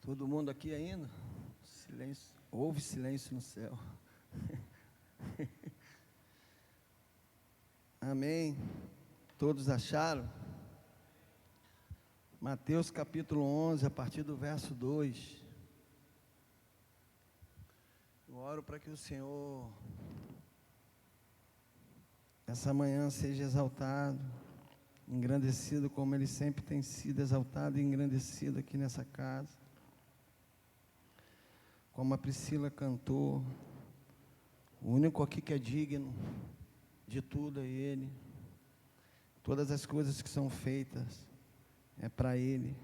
Todo mundo aqui ainda? Silêncio. Houve silêncio no céu. Amém. Todos acharam? Mateus capítulo 11, a partir do verso 2. Eu oro para que o Senhor, essa manhã, seja exaltado, engrandecido como Ele sempre tem sido exaltado e engrandecido aqui nessa casa. Como a Priscila cantou, o único aqui que é digno de tudo é Ele. Todas as coisas que são feitas é para Ele.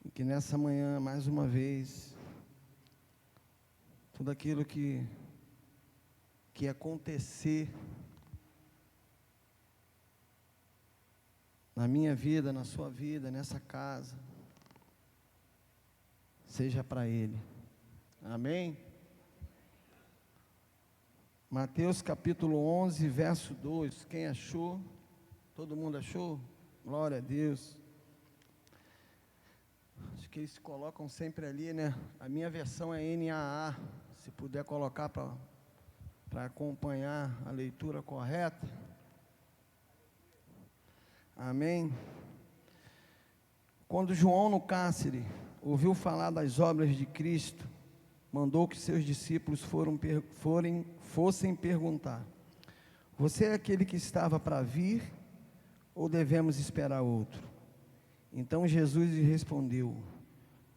E que nessa manhã, mais uma vez, tudo aquilo que acontecer na minha vida, na sua vida, nessa casa, seja para Ele. Amém? Mateus capítulo 11, verso 2. Quem achou? Todo mundo achou? Glória a Deus. Acho que eles colocam sempre ali, né? A minha versão é NAA. Se puder colocar para acompanhar a leitura correta. Amém? Quando João no cárcere ouviu falar das obras de Cristo, mandou que seus discípulos fossem perguntar: você é aquele que estava para vir, ou devemos esperar outro? Então Jesus lhe respondeu: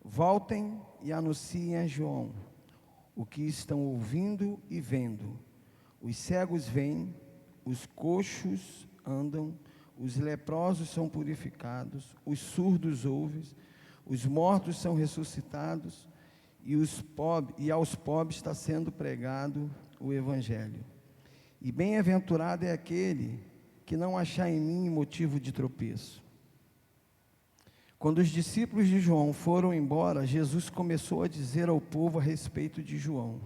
voltem e anunciem a João o que estão ouvindo e vendo. Os cegos veem, os coxos andam, os leprosos são purificados, os surdos ouvem, os mortos são ressuscitados, e aos pobres está sendo pregado o Evangelho. E bem-aventurado é aquele que não achar em mim motivo de tropeço. Quando os discípulos de João foram embora, Jesus começou a dizer ao povo a respeito de João: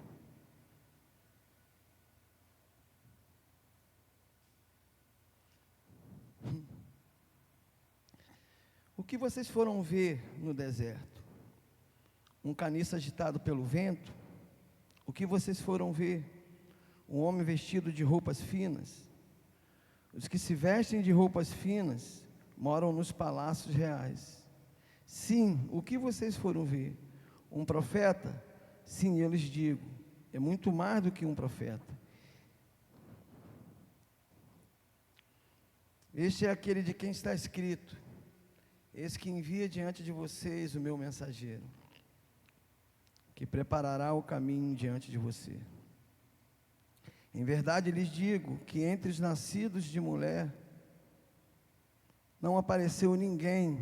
o que vocês foram ver no deserto? Um caniço agitado pelo vento? O que vocês foram ver? Um homem vestido de roupas finas? Os que se vestem de roupas finas moram nos palácios reais. Sim, o que vocês foram ver? Um profeta? Sim, eu lhes digo, é muito mais do que um profeta. Este é aquele de quem está escrito: eis que envia diante de vocês o meu mensageiro, que preparará o caminho diante de você. Em verdade lhes digo que entre os nascidos de mulher não apareceu ninguém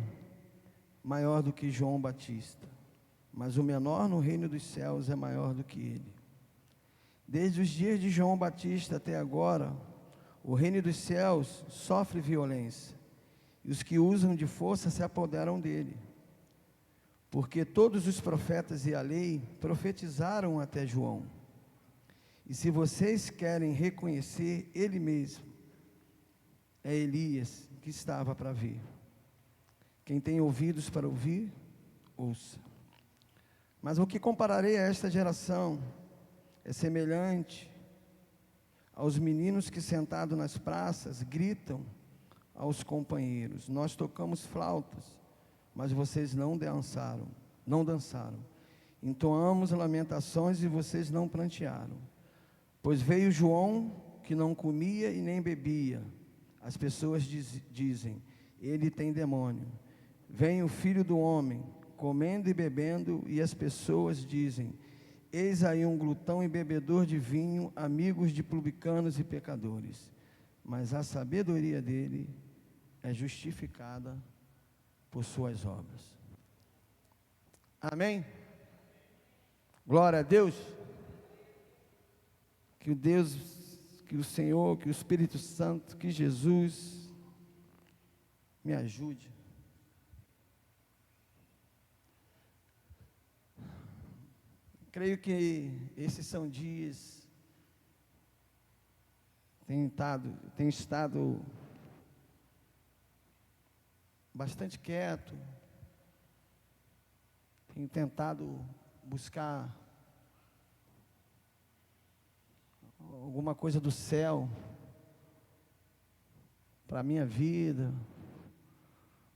maior do que João Batista, mas o menor no reino dos céus é maior do que ele. Desde os dias de João Batista até agora, o reino dos céus sofre violência, e os que usam de força se apoderam dele. Porque todos os profetas e a lei profetizaram até João. E se vocês querem reconhecer, ele mesmo é Elias que estava para vir. Quem tem ouvidos para ouvir, ouça. Mas o que compararei a esta geração é semelhante aos meninos que, sentados nas praças, gritam aos companheiros: nós tocamos flautas, mas vocês não dançaram. Entoamos lamentações e vocês não prantearam. Pois veio João, que não comia e nem bebia. As pessoas dizem: ele tem demônio. Vem o Filho do Homem, comendo e bebendo, e as pessoas dizem: eis aí um glutão e bebedor de vinho, amigos de publicanos e pecadores. Mas a sabedoria dele é justificada por suas obras. Amém? Glória a Deus. Que o Senhor, que o Espírito Santo, que Jesus me ajude. Creio que esses são dias, tenho estado bastante quieto, Tenho tentado buscar alguma coisa do céu para a minha vida.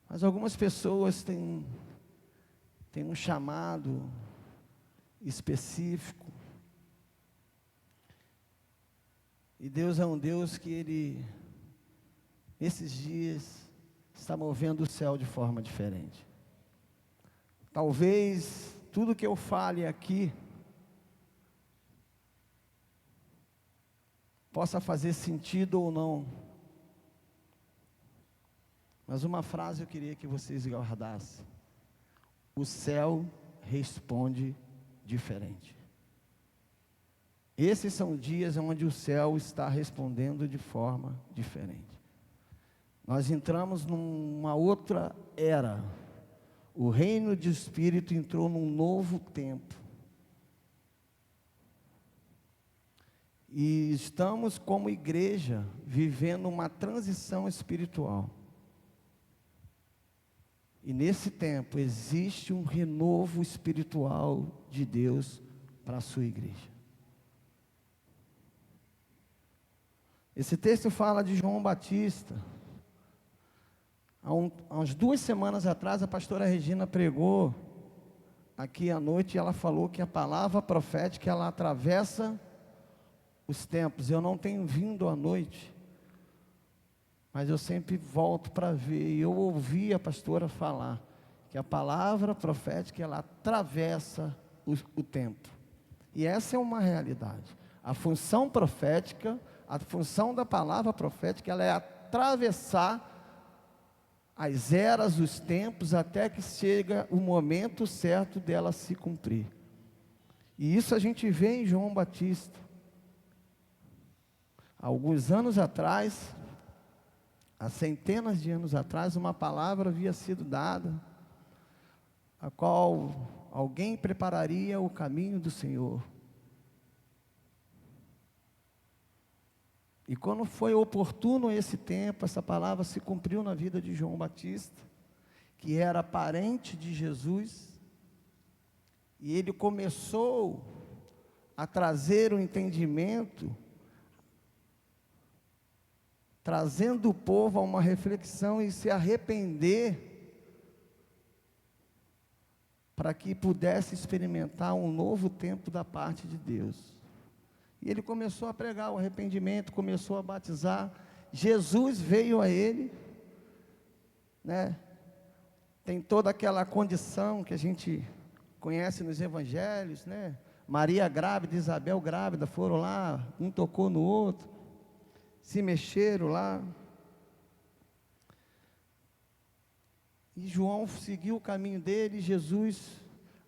Mas algumas pessoas têm um chamado específico. E Deus é um Deus que Ele, nesses dias, está movendo o céu de forma diferente. Talvez tudo que eu fale aqui possa fazer sentido ou não. Mas uma frase eu queria que vocês guardassem: o céu responde diferente. Esses são dias onde o céu está respondendo de forma diferente. Nós entramos numa outra era. O reino de Espírito entrou num novo tempo. E estamos como igreja vivendo uma transição espiritual. E nesse tempo existe um renovo espiritual de Deus para a sua igreja. Esse texto fala de João Batista. Há umas 2 semanas atrás, a pastora Regina pregou aqui à noite e ela falou que a palavra profética, ela atravessa os tempos. Eu não tenho vindo à noite, mas eu sempre volto para ver. E eu ouvi a pastora falar que a palavra profética, ela atravessa o tempo. E essa é uma realidade. A função profética, a função da palavra profética, ela é atravessar as eras, os tempos, até que chega o momento certo dela se cumprir. E isso a gente vê em João Batista. Há alguns anos atrás, há centenas de anos atrás, uma palavra havia sido dada, a qual alguém prepararia o caminho do Senhor. E quando foi oportuno esse tempo, essa palavra se cumpriu na vida de João Batista, que era parente de Jesus, e ele começou a trazer o entendimento, trazendo o povo a uma reflexão e se arrepender, para que pudesse experimentar um novo tempo da parte de Deus. E ele começou a pregar o arrependimento, começou a batizar. Jesus veio a ele, né? Tem toda aquela condição que a gente conhece nos evangelhos, né? Maria grávida, Isabel grávida, foram lá, um tocou no outro, se mexeram lá. E João seguiu o caminho dele. Jesus,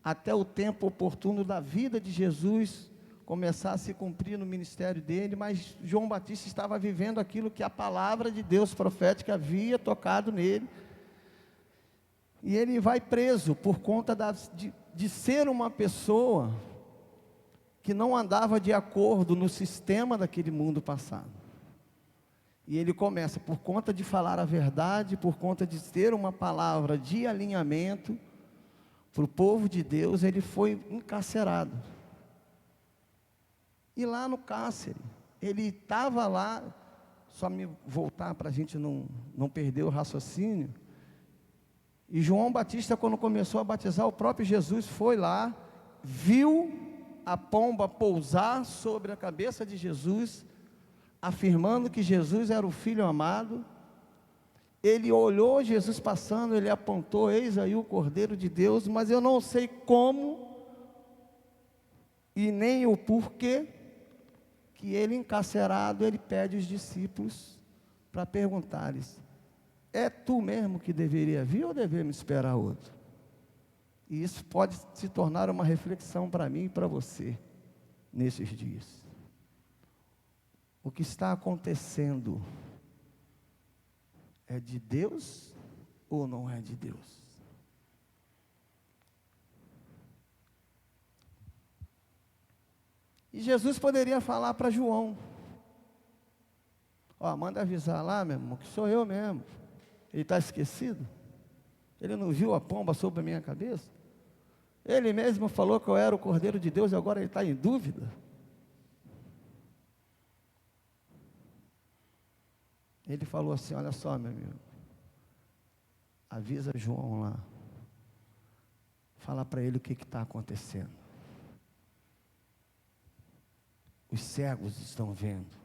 até o tempo oportuno da vida de Jesus começar a se cumprir no ministério dele, mas João Batista estava vivendo aquilo que a palavra de Deus profética havia tocado nele. E ele vai preso por conta de ser uma pessoa que não andava de acordo no sistema daquele mundo passado. E ele começa, por conta de falar a verdade, por conta de ter uma palavra de alinhamento para o povo de Deus, ele foi encarcerado. E lá no cárcere, ele estava lá, só me voltar para a gente não perder o raciocínio. E João Batista, quando começou a batizar, o próprio Jesus foi lá, viu a pomba pousar sobre a cabeça de Jesus, afirmando que Jesus era o Filho amado. Ele olhou Jesus passando, ele apontou: eis aí o Cordeiro de Deus. Mas eu não sei como e nem o porquê que ele, encarcerado, ele pede os discípulos para perguntar-lhes: é tu mesmo que deveria vir ou devemos esperar outro? E isso pode se tornar uma reflexão para mim e para você nesses dias. O que está acontecendo é de Deus ou não é de Deus? E Jesus poderia falar para João: ó, manda avisar lá, meu irmão, que sou eu mesmo. Ele está esquecido? Ele não viu a pomba sobre a minha cabeça? Ele mesmo falou que eu era o Cordeiro de Deus e agora ele está em dúvida. Ele falou assim: olha só, meu amigo, avisa João lá, fala para ele o que está acontecendo. Os cegos estão vendo.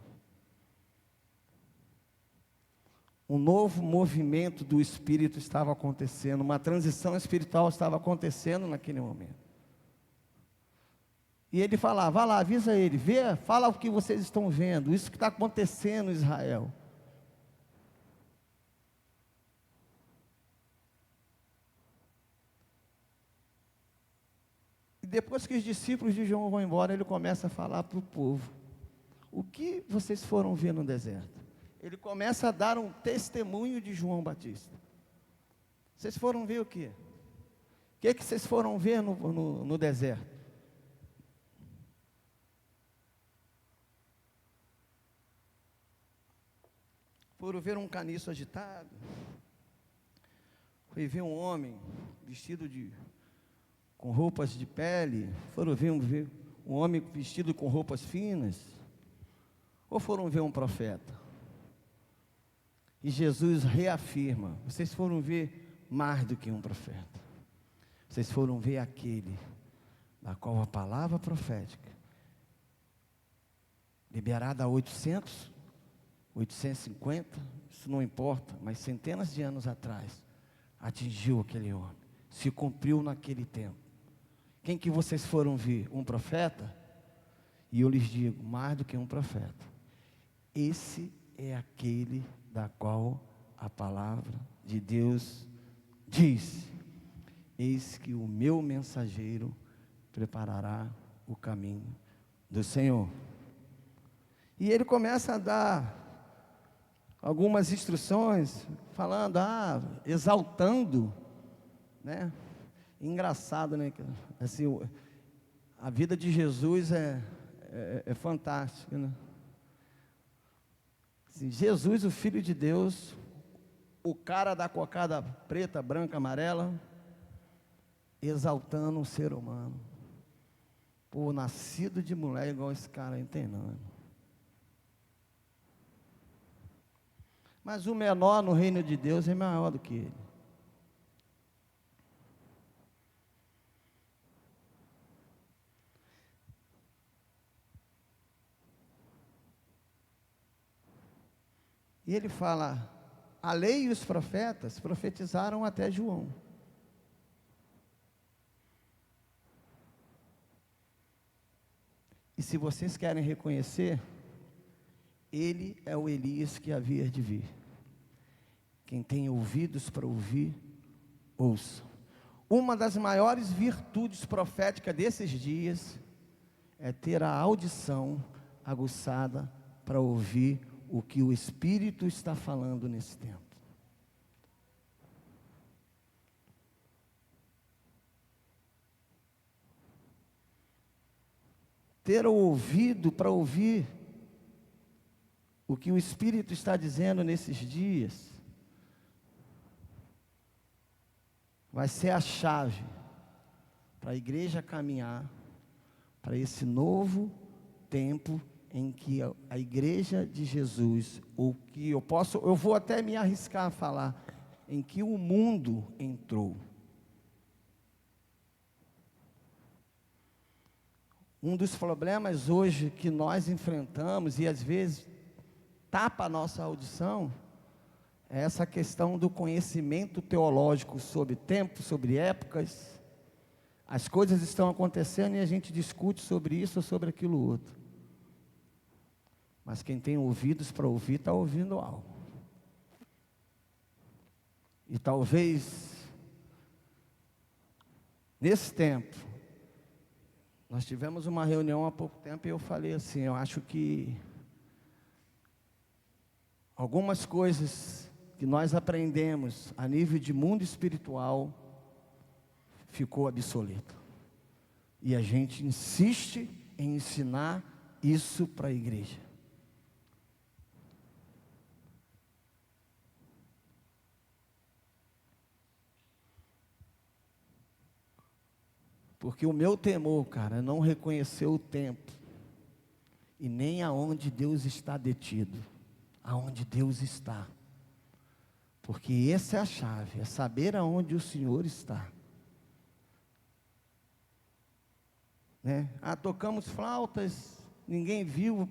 Um novo movimento do Espírito estava acontecendo, uma transição espiritual estava acontecendo naquele momento. E ele falava: vai lá, avisa ele, vê, fala o que vocês estão vendo, isso que está acontecendo em Israel. E depois que os discípulos de João vão embora, ele começa a falar para o povo: o que vocês foram ver no deserto? Ele começa a dar um testemunho de João Batista. Vocês foram ver o quê? O que vocês foram ver no deserto? Foram ver um caniço agitado. Foi ver um homem vestido com roupas de pele. Foram ver um homem vestido com roupas finas. Ou foram ver um profeta? E Jesus reafirma: vocês foram ver mais do que um profeta. Vocês foram ver aquele da qual a palavra profética, liberada há 850, isso não importa, mas centenas de anos atrás, atingiu aquele homem, se cumpriu naquele tempo. Quem que vocês foram ver? Um profeta? E eu lhes digo, mais do que um profeta. Esse é aquele da qual a palavra de Deus diz: eis que o meu mensageiro preparará o caminho do Senhor. E ele começa a dar algumas instruções, falando, exaltando, né? Engraçado, né? Assim, a vida de Jesus é fantástica, né? Assim, Jesus, o Filho de Deus, o cara da cocada preta, branca, amarela, exaltando um ser humano. Pô, nascido de mulher igual esse cara, não tem não. Mas o menor no reino de Deus é maior do que ele. E ele fala: a lei e os profetas profetizaram até João. E se vocês querem reconhecer, ele é o Elias que havia de vir. Quem tem ouvidos para ouvir, ouça. Uma das maiores virtudes proféticas desses dias é ter a audição aguçada para ouvir o que o Espírito está falando nesse tempo. Ter o ouvido para ouvir o que o Espírito está dizendo nesses dias, vai ser a chave para a igreja caminhar para esse novo tempo em que a igreja de Jesus, ou que eu vou até me arriscar a falar, em que o mundo entrou. Um dos problemas hoje que nós enfrentamos, e às vezes tapa a nossa audição, é essa questão do conhecimento teológico sobre tempo, sobre épocas. As coisas estão acontecendo e a gente discute sobre isso ou sobre aquilo outro. Mas quem tem ouvidos para ouvir, está ouvindo algo. E talvez, nesse tempo, nós tivemos uma reunião há pouco tempo e eu falei assim, eu acho que algumas coisas que nós aprendemos a nível de mundo espiritual ficou obsoleto. E a gente insiste em ensinar isso para a igreja. Porque o meu temor, cara, é não reconhecer o tempo e nem aonde Deus está detido, aonde Deus está. Porque essa é a chave, é saber aonde o Senhor está. Né? Tocamos flautas, ninguém viu,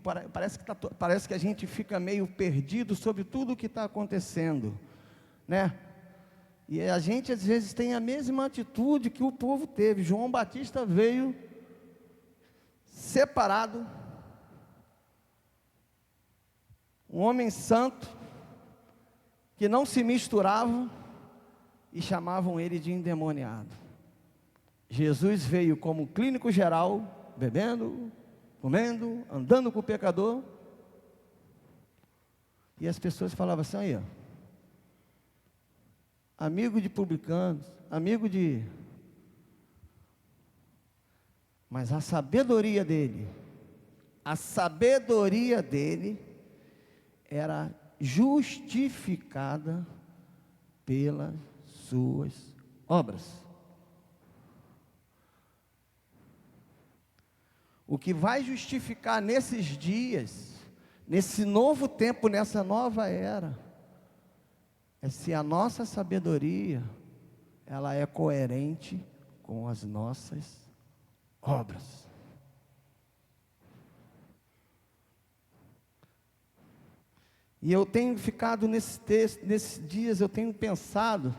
parece que a gente fica meio perdido sobre tudo o que está acontecendo, né? E a gente às vezes tem a mesma atitude que o povo teve. João Batista veio separado, um homem santo, que não se misturava, e chamavam ele de endemoniado. Jesus veio como clínico geral, bebendo, comendo, andando com o pecador, e as pessoas falavam assim, aí ó, amigo de publicanos, mas a sabedoria dele era justificada pelas suas obras. O que vai justificar nesses dias, nesse novo tempo, nessa nova era, é se a nossa sabedoria, ela é coerente com as nossas obras. E eu tenho ficado nesse texto, nesses dias eu tenho pensado,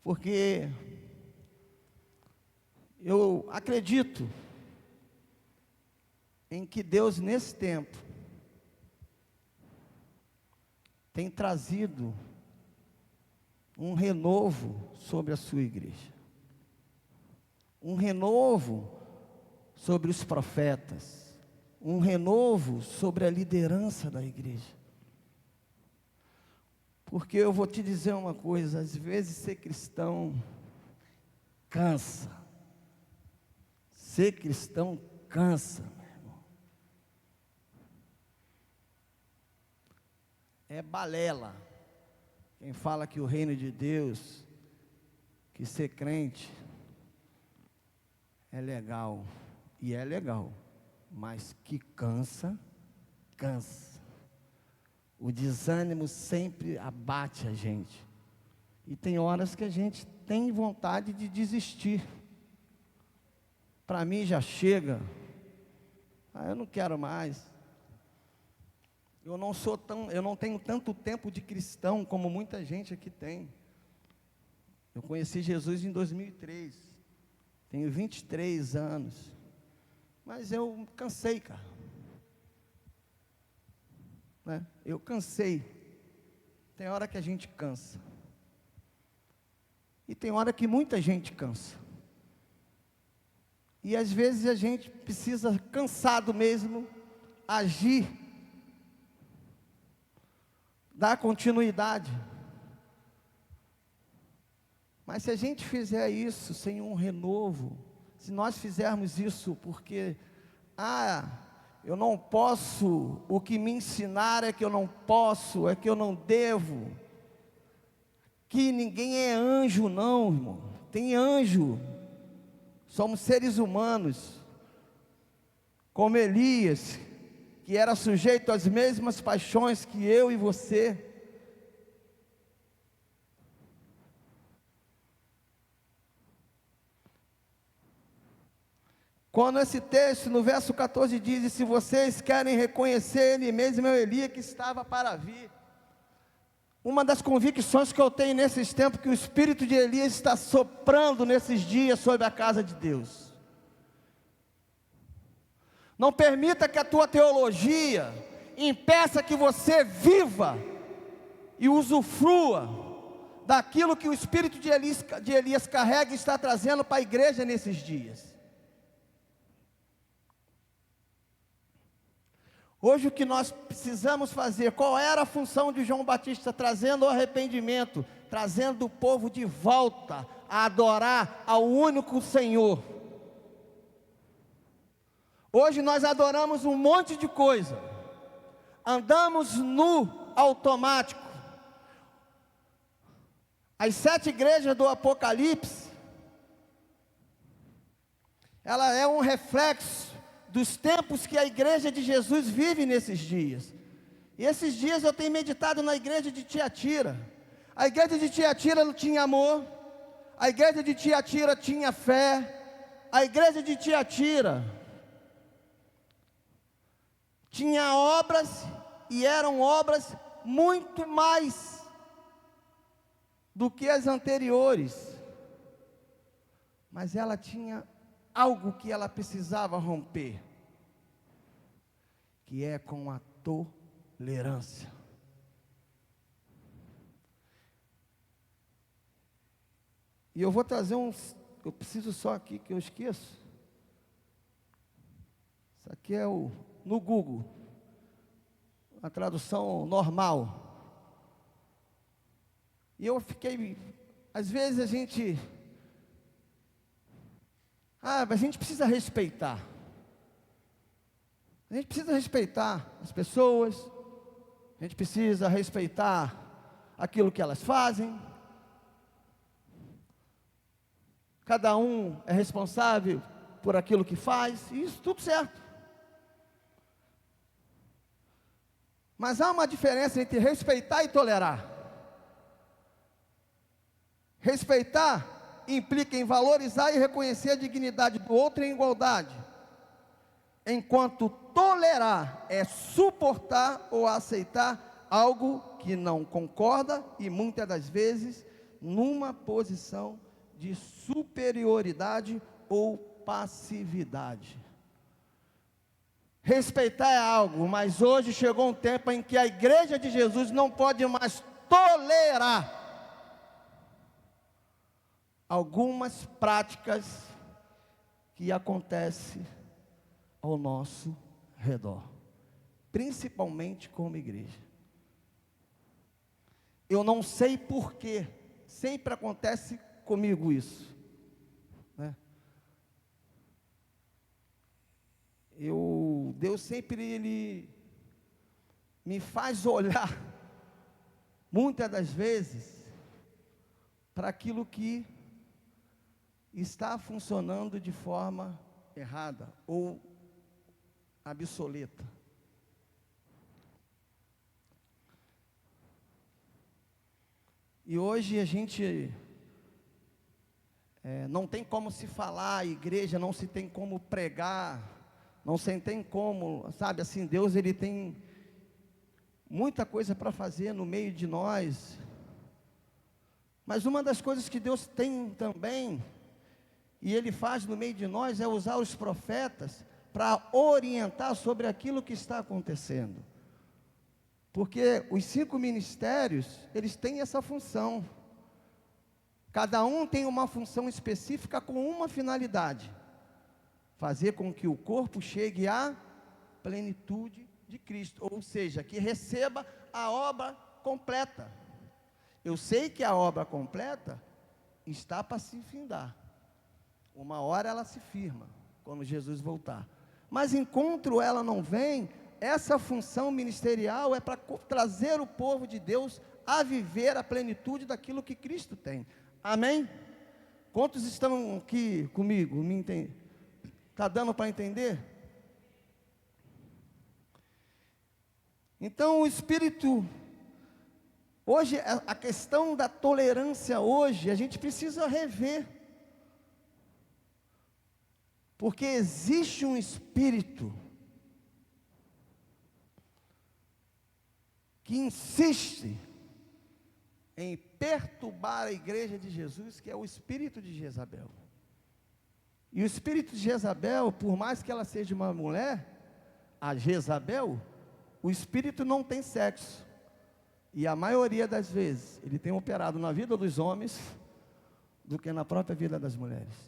porque eu acredito em que Deus nesse tempo tem trazido um renovo sobre a sua igreja, um renovo sobre os profetas, um renovo sobre a liderança da igreja. Porque eu vou te dizer uma coisa, às vezes ser cristão cansa. Ser cristão cansa, meu irmão. É balela. Quem fala que o reino de Deus, que ser crente é legal, e é legal, mas que cansa, cansa. O desânimo sempre abate a gente, e tem horas que a gente tem vontade de desistir. Para mim já chega, eu não quero mais. Eu não tenho tanto tempo de cristão como muita gente aqui tem. Eu conheci Jesus em 2003, tenho 23 anos, mas eu cansei, cara, né? Eu cansei. Tem hora que a gente cansa, e tem hora que muita gente cansa, e às vezes a gente precisa, cansado mesmo, agir, dar continuidade. Mas se a gente fizer isso sem um renovo, se nós fizermos isso porque, eu não posso, o que me ensinaram é que eu não posso, é que eu não devo, que ninguém é anjo não, irmão, tem anjo, somos seres humanos, como Elias, que era sujeito às mesmas paixões que eu e você. Quando esse texto, no verso 14, diz: e se vocês querem reconhecer, ele mesmo é o Elias que estava para vir. Uma das convicções que eu tenho nesses tempos, que o espírito de Elias está soprando nesses dias sobre a casa de Deus. Não permita que a tua teologia impeça que você viva e usufrua daquilo que o espírito de Elias carrega e está trazendo para a igreja nesses dias. Hoje o que nós precisamos fazer, qual era a função de João Batista? Trazendo o arrependimento, trazendo o povo de volta a adorar ao único Senhor. Hoje nós adoramos um monte de coisa, andamos no automático, As 7 igrejas do Apocalipse, ela é um reflexo dos tempos que a igreja de Jesus vive nesses dias. E esses dias eu tenho meditado na igreja de Tiatira. A igreja de Tiatira tinha amor, a igreja de Tiatira tinha fé, a igreja de Tiatira tinha obras, e eram obras muito mais do que as anteriores, mas ela tinha algo que ela precisava romper, que é com a tolerância. E eu vou trazer eu preciso só aqui que eu esqueço. Isso aqui é no Google, a tradução normal. E eu fiquei, às vezes a gente precisa respeitar. A gente precisa respeitar as pessoas, a gente precisa respeitar aquilo que elas fazem. Cada um é responsável por aquilo que faz, e isso tudo certo. Mas há uma diferença entre respeitar e tolerar. Respeitar implica em valorizar e reconhecer a dignidade do outro em igualdade, enquanto tolerar é suportar ou aceitar algo que não concorda, e muitas das vezes numa posição de superioridade ou passividade. Respeitar é algo, mas hoje chegou um tempo em que a igreja de Jesus não pode mais tolerar algumas práticas que acontecem ao nosso redor, principalmente como igreja. Eu não sei porquê, sempre acontece comigo isso, né? Deus sempre Ele me faz olhar, muitas das vezes, para aquilo que está funcionando de forma errada ou obsoleta. E hoje a gente não tem como se falar, a igreja não se tem como pregar, não se tem como, sabe, assim, Deus Ele tem muita coisa para fazer no meio de nós. Mas uma das coisas que Deus tem também, e Ele faz no meio de nós, é usar os profetas para orientar sobre aquilo que está acontecendo. Porque os 5 ministérios, eles têm essa função. Cada um tem uma função específica com uma finalidade: fazer com que o corpo chegue à plenitude de Cristo, ou seja, que receba a obra completa. Eu sei que a obra completa está para se findar. Uma hora ela se firma, quando Jesus voltar. Mas enquanto ela não vem, essa função ministerial é para trazer o povo de Deus a viver a plenitude daquilo que Cristo tem. Amém? Quantos estão aqui comigo? Está dando para entender? Então o Espírito, hoje, a questão da tolerância hoje, a gente precisa rever. Porque existe um espírito que insiste em perturbar a igreja de Jesus, que é o espírito de Jezabel. E o espírito de Jezabel, por mais que ela seja uma mulher, a Jezabel, o espírito não tem sexo. E a maioria das vezes, ele tem operado na vida dos homens do que na própria vida das mulheres.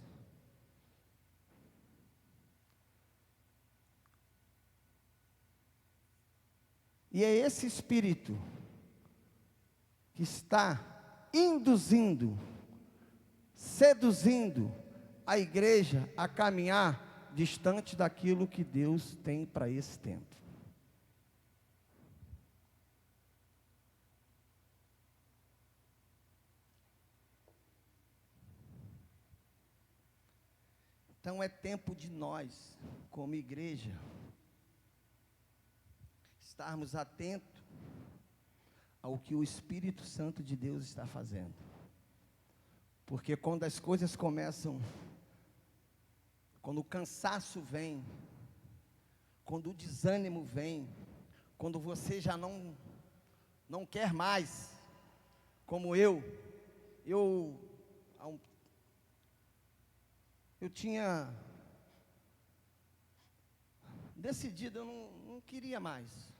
E é esse espírito que está induzindo, seduzindo a igreja a caminhar distante daquilo que Deus tem para esse tempo. Então é tempo de nós, como igreja, estarmos atentos ao que o Espírito Santo de Deus está fazendo. Porque quando as coisas começam, quando o cansaço vem, quando o desânimo vem, quando você já não quer mais, como eu tinha decidido, eu não queria mais.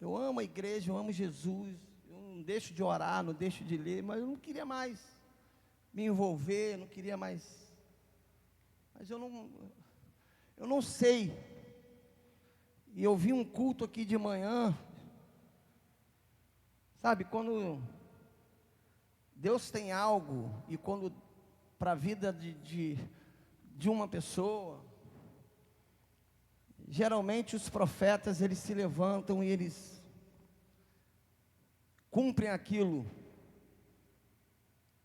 Eu amo a igreja, eu amo Jesus, eu não deixo de orar, não deixo de ler, mas eu não queria mais me envolver, não queria mais. Mas eu não sei. E eu vi um culto aqui de manhã, sabe, quando Deus tem algo, e quando para a vida de uma pessoa, geralmente os profetas, eles se levantam e eles cumprem aquilo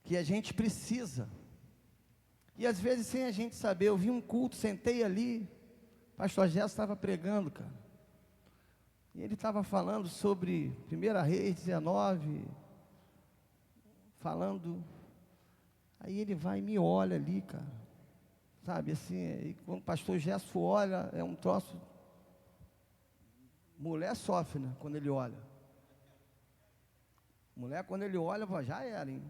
que a gente precisa, e às vezes sem a gente saber. Eu vi um culto, sentei ali, pastor Gerson estava pregando, cara, e ele estava falando sobre 1 Reis 19, falando, aí ele vai e me olha ali, cara, sabe, assim, e quando o pastor Gerson olha, é um troço, mulher sofre, né, quando ele olha, mulher quando ele olha, já era, hein?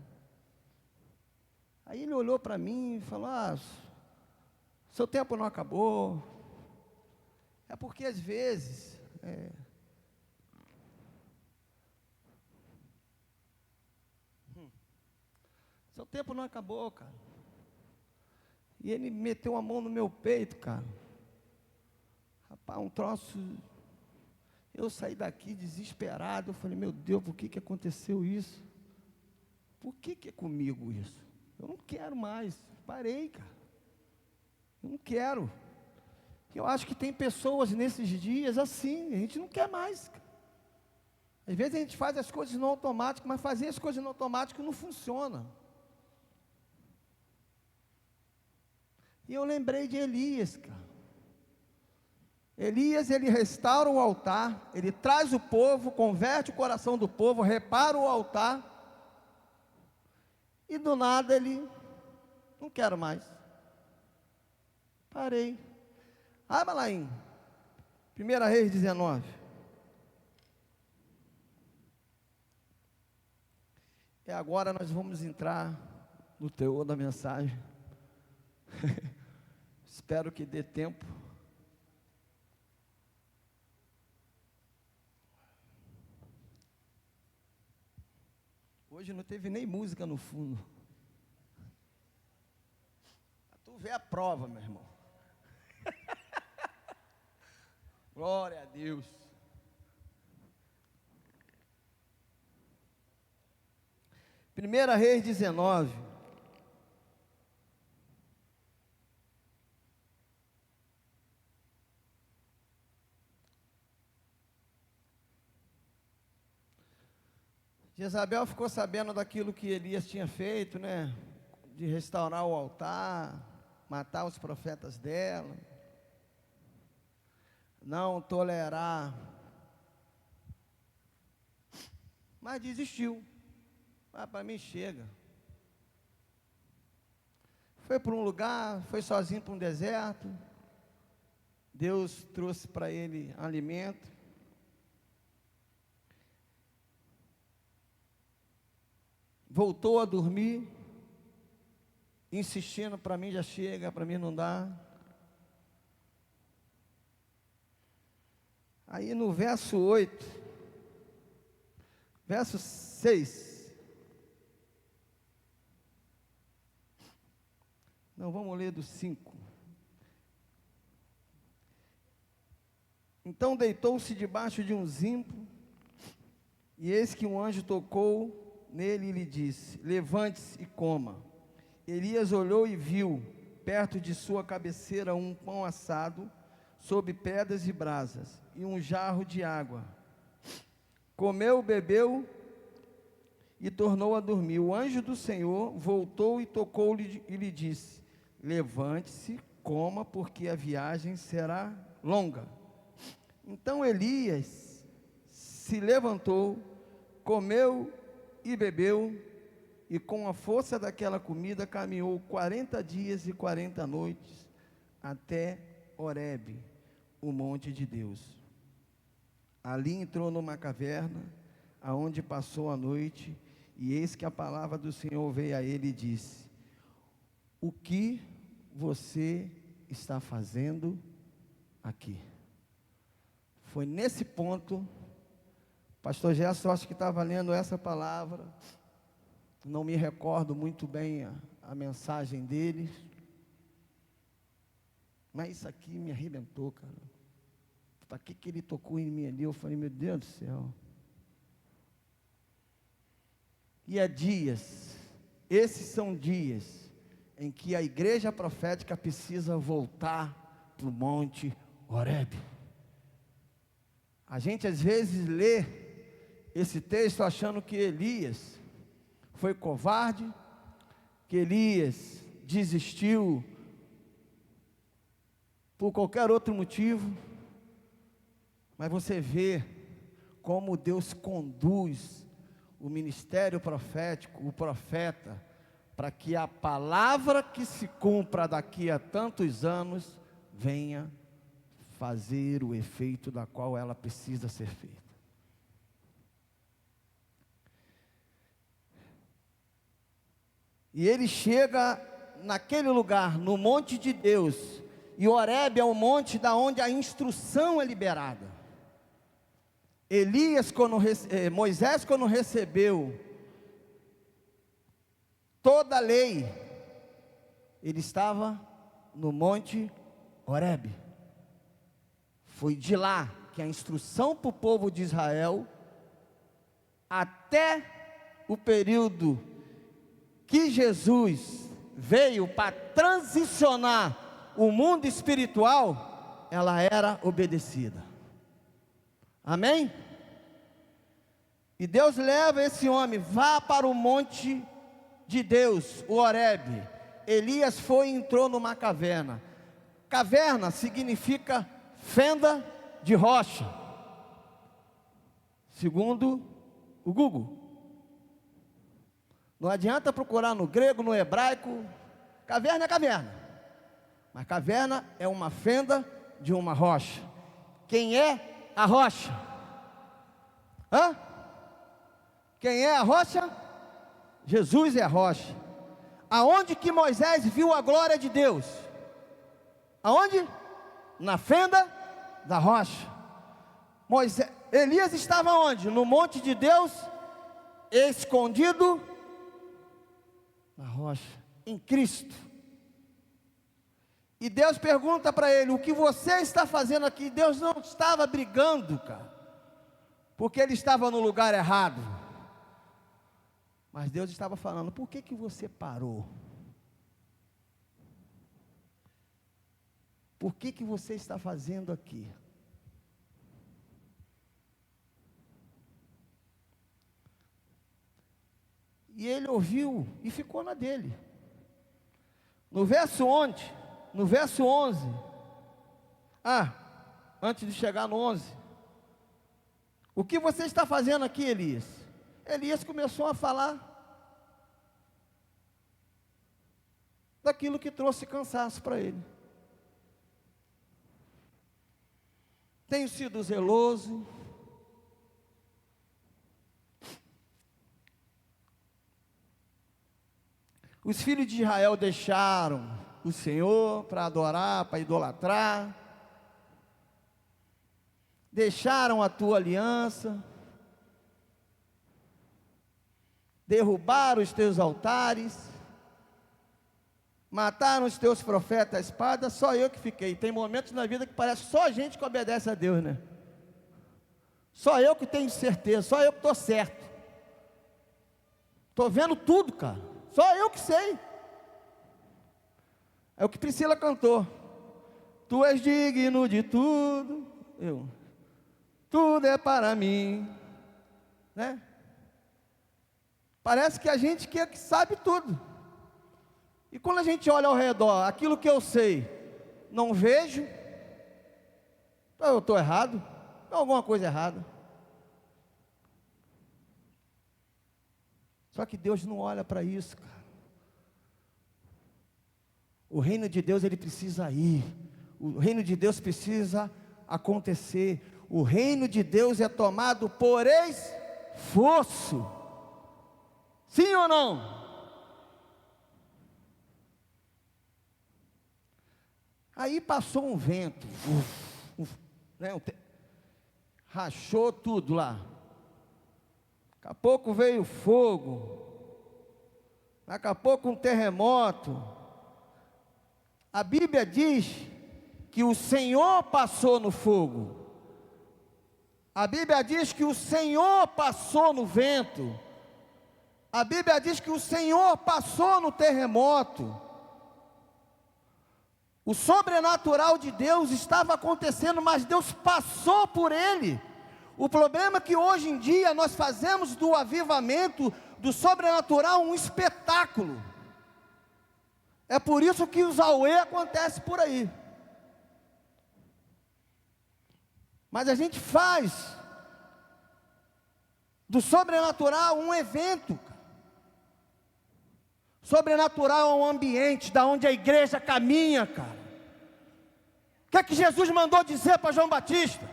Aí ele olhou para mim e falou, seu tempo não acabou. É porque às vezes, seu tempo não acabou, cara. E ele meteu a mão no meu peito, cara. Rapaz, um troço. Eu saí daqui desesperado. Eu falei, meu Deus, por que aconteceu isso? Por que é comigo isso? Eu não quero mais. Parei, cara. Eu não quero. Eu acho que tem pessoas nesses dias assim, a gente não quer mais, cara. Às vezes a gente faz as coisas no automático, mas fazer as coisas no automático não funciona. E eu lembrei de Elias, cara. Elias, ele restaura o altar, ele traz o povo, converte o coração do povo, repara o altar, e do nada ele, não quero mais. Parei. Abra lá em 1 Reis 19. E agora nós vamos entrar no teor da mensagem. Espero que dê tempo. Hoje não teve nem música no fundo. Tu vê a prova, meu irmão. Glória a Deus. Primeira Reis 19. Jezabel ficou sabendo daquilo que Elias tinha feito, né? De restaurar o altar, matar os profetas dela, não tolerar. Mas desistiu. Para mim chega. Foi para um lugar, foi sozinho para um deserto. Deus trouxe para ele alimento. Voltou a dormir, insistindo, para mim já chega, para mim não dá. Aí no verso 8, verso 6, não, vamos ler do 5. Então deitou-se debaixo de um zimbro, e eis que um anjo tocou nele e lhe disse, levante-se e coma. Elias olhou e viu, perto de sua cabeceira, um pão assado, sob pedras e brasas, e um jarro de água. Comeu, bebeu, e tornou a dormir. O anjo do Senhor voltou e tocou-lhe e lhe disse, levante-se, coma, porque a viagem será longa. Então Elias se levantou, comeu e bebeu, e com a força daquela comida caminhou 40 dias e 40 noites até Horebe, o monte de Deus. Ali entrou numa caverna, aonde passou a noite, e eis que a palavra do Senhor veio a ele e disse: o que você está fazendo aqui? Foi nesse ponto, pastor Gerson, acho que estava lendo essa palavra, não me recordo muito bem a mensagem dele, mas isso aqui me arrebentou, cara. Para que ele tocou em mim ali? Eu falei, meu Deus do céu. E há dias, esses são dias, em que a igreja profética precisa voltar para o Monte Horebe. A gente às vezes lê esse texto achando que Elias foi covarde, que Elias desistiu por qualquer outro motivo, mas você vê como Deus conduz o ministério profético, o profeta, para que a palavra que se cumpra daqui a tantos anos venha fazer o efeito da qual ela precisa ser feita. E ele chega naquele lugar, no monte de Deus, e Horebe é o monte da onde a instrução é liberada. Moisés, quando recebeu toda a lei, ele estava no monte Horebe. Foi de lá que a instrução para o povo de Israel, até o período que Jesus veio para transicionar o mundo espiritual, ela era obedecida. Amém? E Deus leva esse homem, vá para o monte de Deus, o Horebe. Elias foi e entrou numa caverna. Caverna significa fenda de rocha, segundo o Google. Não adianta procurar no grego, no hebraico. Caverna é caverna, mas caverna é uma fenda de uma rocha. Quem é a rocha? Quem é a rocha? Jesus é a rocha. Aonde que Moisés viu a glória de Deus? Aonde? Na fenda da rocha. Elias estava onde? No monte de Deus, escondido na rocha, em Cristo. E Deus pergunta para ele: o que você está fazendo aqui? Deus não estava brigando, cara, porque ele estava no lugar errado, mas Deus estava falando: por que você parou? Por que você está fazendo aqui? E ele ouviu e ficou na dele. No verso 11, antes de chegar no 11, o que você está fazendo aqui, Elias? Elias começou a falar daquilo que trouxe cansaço para ele. Tenho sido zeloso, os filhos de Israel deixaram o Senhor para adorar, para idolatrar, deixaram a tua aliança, derrubaram os teus altares, mataram os teus profetas à espada, só eu que fiquei. Tem momentos na vida que parece só a gente que obedece a Deus, né? Só eu que tenho certeza, só eu que estou certo. Estou vendo tudo, cara, só eu que sei. É o que Priscila cantou: tu és digno de tudo, tudo é para mim, né? Parece que a gente que sabe tudo. E quando a gente olha ao redor, aquilo que eu sei, não vejo, então eu estou errado, tem alguma coisa errada. Só que Deus não olha para isso, cara. O reino de Deus, ele precisa ir. O reino de Deus precisa acontecer. O reino de Deus é tomado por esforço. Sim ou não? Aí passou um vento, né, rachou tudo lá. Daqui a pouco veio fogo. Daqui a pouco um terremoto. A Bíblia diz que o Senhor passou no fogo. A Bíblia diz que o Senhor passou no vento. A Bíblia diz que o Senhor passou no terremoto. O sobrenatural de Deus estava acontecendo, mas Deus passou por ele. O problema é que hoje em dia nós fazemos do avivamento, do sobrenatural, um espetáculo. É por isso que os auê acontece por aí. Mas a gente faz do sobrenatural um evento. Sobrenatural é um ambiente da onde a igreja caminha, cara. O que é que Jesus mandou dizer para João Batista?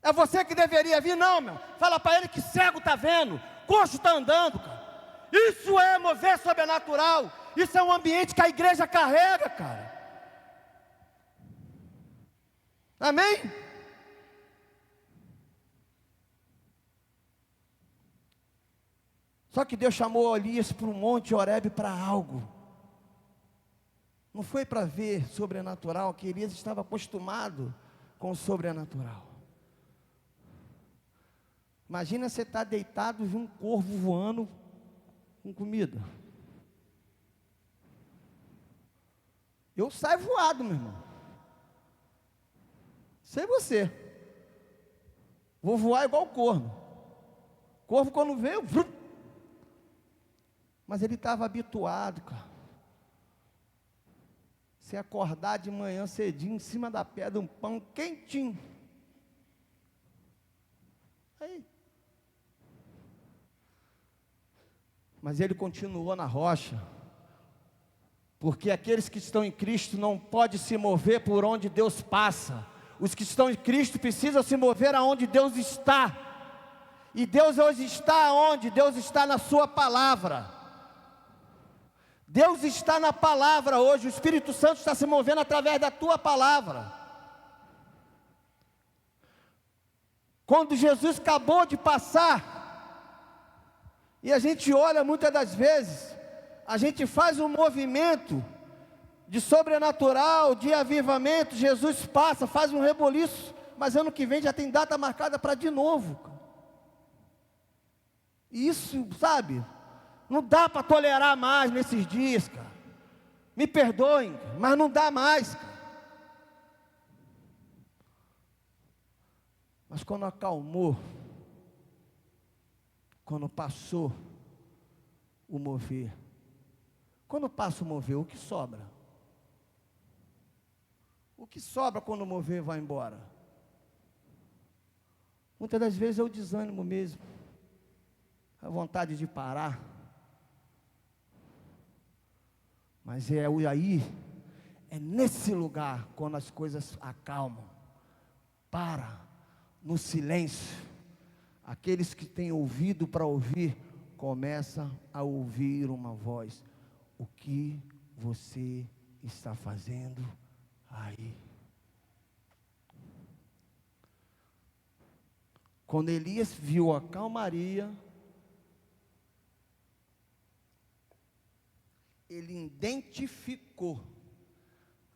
É você que deveria vir? Não, meu. Fala para ele que cego está vendo, coxo está andando, cara. Isso é mover sobrenatural. Isso é um ambiente que a igreja carrega, cara. Amém? Só que Deus chamou Elias para o monte Horebe para algo. Não foi para ver sobrenatural, que Elias estava acostumado com o sobrenatural. Imagina você estar deitado e ver um corvo voando com comida. Eu saio voado, meu irmão. Sei você. Vou voar igual o corvo. Corvo quando veio, mas ele estava habituado, cara. Você acordar de manhã cedinho, em cima da pedra, um pão quentinho. Aí. Mas ele continuou na rocha. Porque aqueles que estão em Cristo não podem se mover por onde Deus passa. Os que estão em Cristo precisam se mover aonde Deus está. E Deus hoje está aonde? Deus está na sua palavra. Deus está na palavra hoje. O Espírito Santo está se movendo através da tua palavra. Quando Jesus acabou de passar, e a gente olha muitas das vezes, a gente faz um movimento de sobrenatural, de avivamento, Jesus passa, faz um reboliço, mas ano que vem já tem data marcada para de novo. E isso, sabe, não dá para tolerar mais nesses dias, cara. Me perdoem, mas não dá mais, cara. Mas quando acalmou, quando passou o mover, quando passa o mover, o que sobra? O que sobra quando o mover vai embora? Muitas das vezes é o desânimo mesmo, a vontade de parar. Mas é aí, é nesse lugar, quando as coisas acalmam, para, no silêncio, aqueles que têm ouvido para ouvir, começam a ouvir uma voz. O que você está fazendo aí? Quando Elias viu a calmaria, ele identificou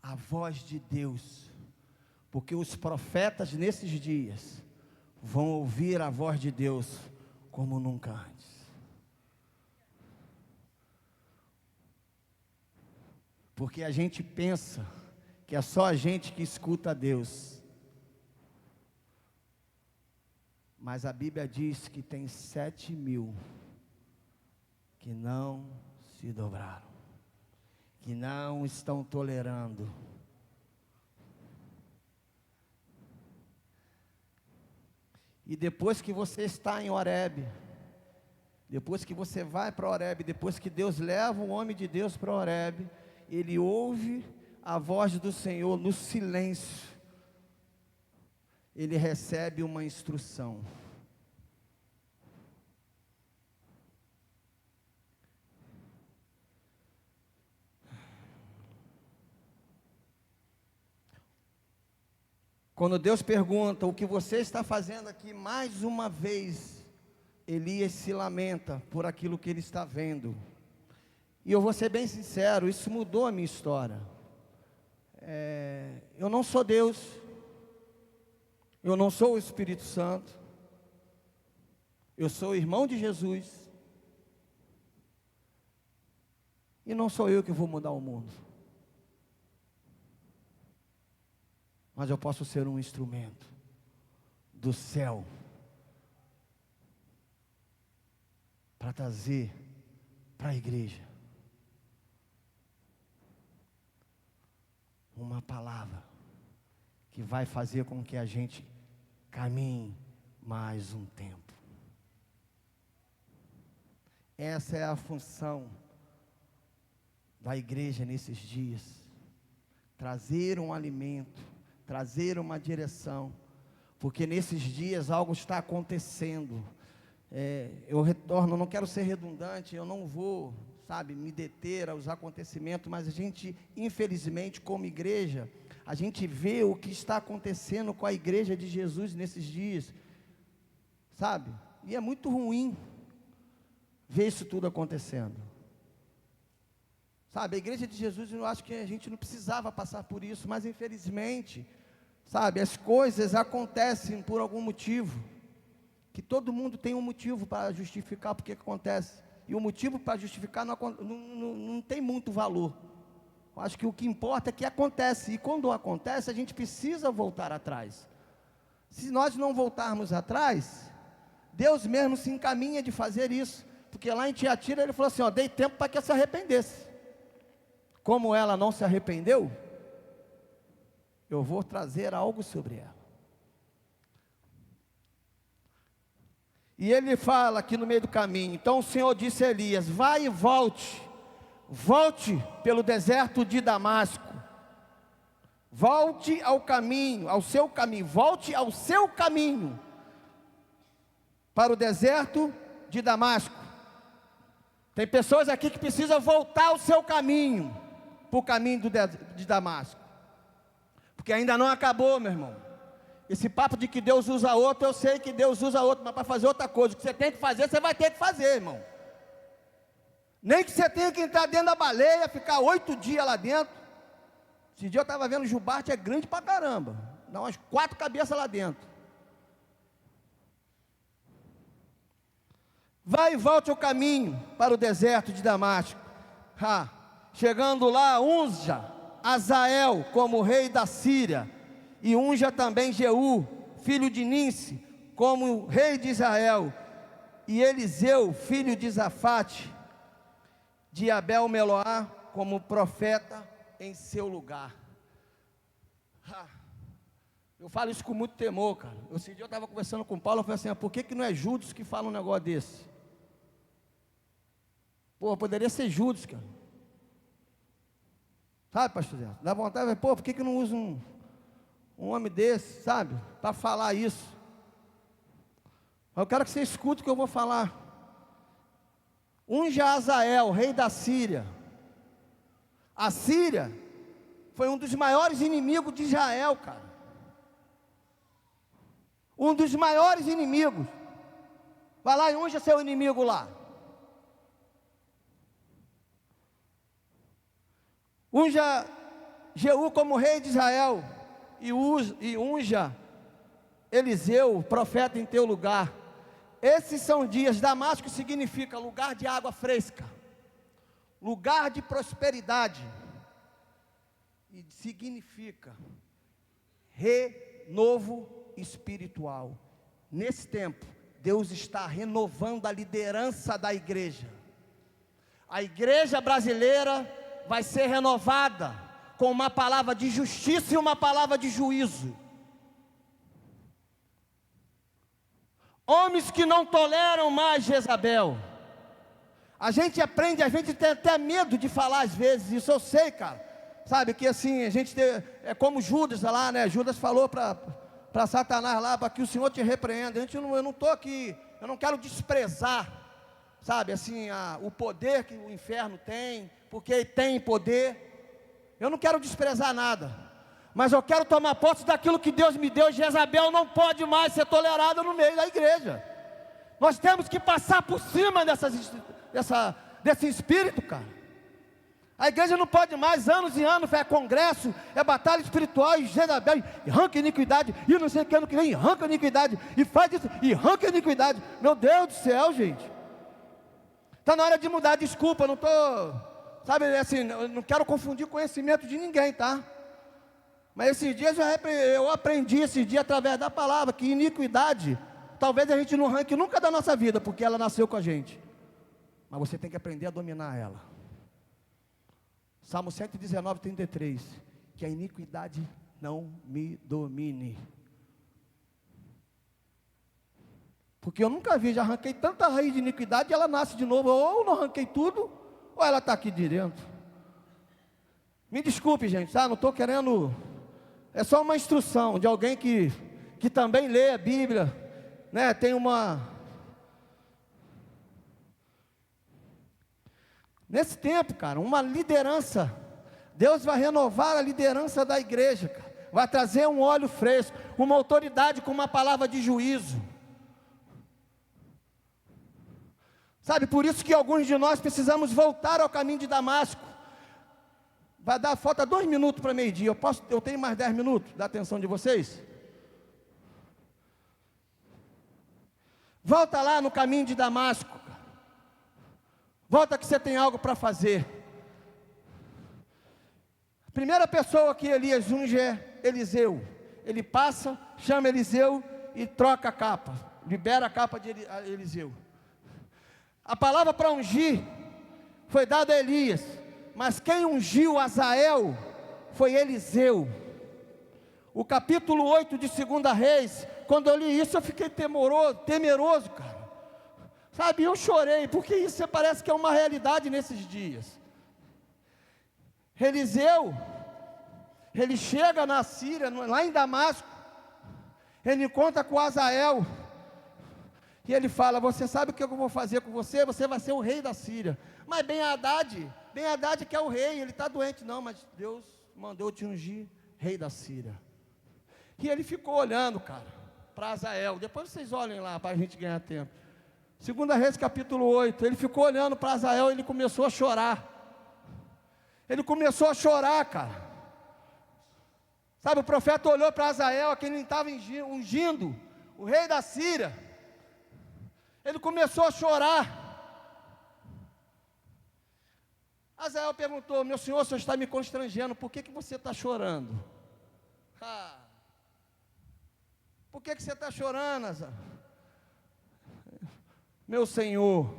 a voz de Deus, porque os profetas nesses dias vão ouvir a voz de Deus como nunca antes. Porque a gente pensa que é só a gente que escuta Deus, mas a Bíblia diz que tem 7.000 que não se dobraram, que não estão tolerando E depois que você está em Horebe, depois que você vai para Horebe, depois que Deus leva o homem de Deus para Horebe, ele ouve a voz do Senhor no silêncio. Ele recebe uma instrução. Quando Deus pergunta: o que você está fazendo aqui? Mais uma vez, Elias se lamenta por aquilo que ele está vendo. E eu vou ser bem sincero, isso mudou a minha história. Eu não sou Deus, eu não sou o Espírito Santo, eu sou irmão de Jesus, e não sou eu que vou mudar o mundo, mas eu posso ser um instrumento do céu para trazer para a igreja uma palavra que vai fazer com que a gente caminhe mais um tempo. Essa é a função da igreja nesses dias: trazer um alimento, trazer uma direção, porque nesses dias algo está acontecendo. Eu retorno, não quero ser redundante, eu não vou, me deter aos acontecimentos, mas a gente, infelizmente, como igreja, a gente vê o que está acontecendo com a igreja de Jesus nesses dias, e é muito ruim ver isso tudo acontecendo, a igreja de Jesus, eu acho que a gente não precisava passar por isso, mas infelizmente, as coisas acontecem por algum motivo, que todo mundo tem um motivo para justificar porque acontece, e o motivo para justificar não tem muito valor. Eu acho que o que importa é que acontece, e quando acontece, a gente precisa voltar atrás. Se nós não voltarmos atrás, Deus mesmo se encaminha de fazer isso, porque lá em Tiatira ele falou assim: dei tempo para que ela se arrependesse. Como ela não se arrependeu, eu vou trazer algo sobre ela. E ele fala aqui no meio do caminho: então o Senhor disse a Elias: vai e volte pelo deserto de Damasco, volte ao caminho, ao seu caminho, volte ao seu caminho, para o deserto de Damasco. Tem pessoas aqui que precisam voltar ao seu caminho, para o caminho de Damasco, porque ainda não acabou, meu irmão. Esse papo de que Deus usa outro, eu sei que Deus usa outro, mas para fazer outra coisa, o que você tem que fazer, você vai ter que fazer, irmão. Nem que você tenha que entrar dentro da baleia, ficar 8 dias lá dentro. Esse dia eu estava vendo o Jubarte, é grande pra caramba, dá umas 4 cabeças lá dentro. Vai e volte o caminho para o deserto de Damasco. Chegando lá, unja Azael como rei da Síria, e unja também Jeú, filho de Ninsi, como rei de Israel, e Eliseu, filho de Zafate, de Abel-Meloá, como profeta em seu lugar. Eu falo isso com muito temor, cara. Esse dia eu estava conversando com o Paulo, eu falei assim: por que não é Judas que fala um negócio desse? Poderia ser Judas, cara. Pastor Zé? Dá vontade, por que não usa um homem desse, para falar isso? Eu quero que você escute o que eu vou falar. Unja Azael, rei da Síria. A Síria foi um dos maiores inimigos de Israel, cara. Um dos maiores inimigos. Vai lá e unja seu inimigo lá. Unja Jeú como rei de Israel, e unja Eliseu, profeta em teu lugar. Esses são dias. Damasco significa lugar de água fresca, lugar de prosperidade, e significa renovo espiritual. Nesse tempo, Deus está renovando a liderança da igreja. A igreja brasileira vai ser renovada com uma palavra de justiça e uma palavra de juízo. Homens que não toleram mais Jezabel. A gente aprende, a gente tem até medo de falar às vezes, isso eu sei, cara. Sabe, que assim, a gente é como Judas lá, né? Judas falou para Satanás lá, para que o Senhor te repreenda. Eu não estou aqui, eu não quero desprezar, sabe, assim, o poder que o inferno tem, porque ele tem poder. Eu não quero desprezar nada, mas eu quero tomar posse daquilo que Deus me deu. Jezabel não pode mais ser tolerada no meio da igreja. Nós temos que passar por cima desse espírito, cara. A igreja não pode mais, anos e anos, é congresso, é batalha espiritual, e Jezabel, e arranca iniquidade, e não sei o que ano que vem, arranca iniquidade, e faz isso, e arranca iniquidade. Meu Deus do céu, gente. Está na hora de mudar. Desculpa, não estou, sabe, assim, eu não quero confundir conhecimento de ninguém, tá? Mas esses dias eu aprendi, esses dias, através da palavra, que iniquidade, talvez a gente não arranque nunca da nossa vida, porque ela nasceu com a gente. Mas você tem que aprender a dominar ela. Salmo 119, 33. Que a iniquidade não me domine. Porque eu nunca vi, já arranquei tanta raiz de iniquidade e ela nasce de novo. Ou eu não arranquei tudo, ou ela está aqui de dentro. Me desculpe, gente, tá? Não estou querendo. É só uma instrução de alguém que também lê a Bíblia, né? Tem Nesse tempo, cara, uma liderança. Deus vai renovar a liderança da igreja, cara. Vai trazer um óleo fresco, uma autoridade com uma palavra de juízo. Sabe, por isso que alguns de nós precisamos voltar ao caminho de Damasco. Falta 2 minutos para meio-dia. Eu tenho mais 10 minutos da atenção de vocês? Volta lá no caminho de Damasco. Volta que você tem algo para fazer. A primeira pessoa que Elias unge é Eliseu. Ele passa, chama Eliseu e troca a capa. Libera a capa de Eliseu. A palavra para ungir foi dada a Elias, mas quem ungiu Azael foi Eliseu. O capítulo 8 de 2 Reis, quando eu li isso eu fiquei temeroso, cara. Sabe, eu chorei, porque isso parece que é uma realidade nesses dias. Eliseu, ele chega na Síria, lá em Damasco, ele encontra com Azael, e ele fala: você sabe o que eu vou fazer com você? Você vai ser o rei da Síria. Mas Ben-Hadad que é o rei, ele está doente. Não, mas Deus mandou te ungir rei da Síria. E ele ficou olhando, cara, para Azael. Depois vocês olhem lá, para a gente ganhar tempo. 2 Reis capítulo 8, ele ficou olhando para Azael e ele começou a chorar. Ele começou a chorar, cara. Sabe, o profeta olhou para Azael, a quem ele estava ungindo, o rei da Síria. Ele começou a chorar. Azael perguntou: meu senhor, o senhor está me constrangendo, por que você está chorando? Por que você está chorando, Azael? Meu senhor.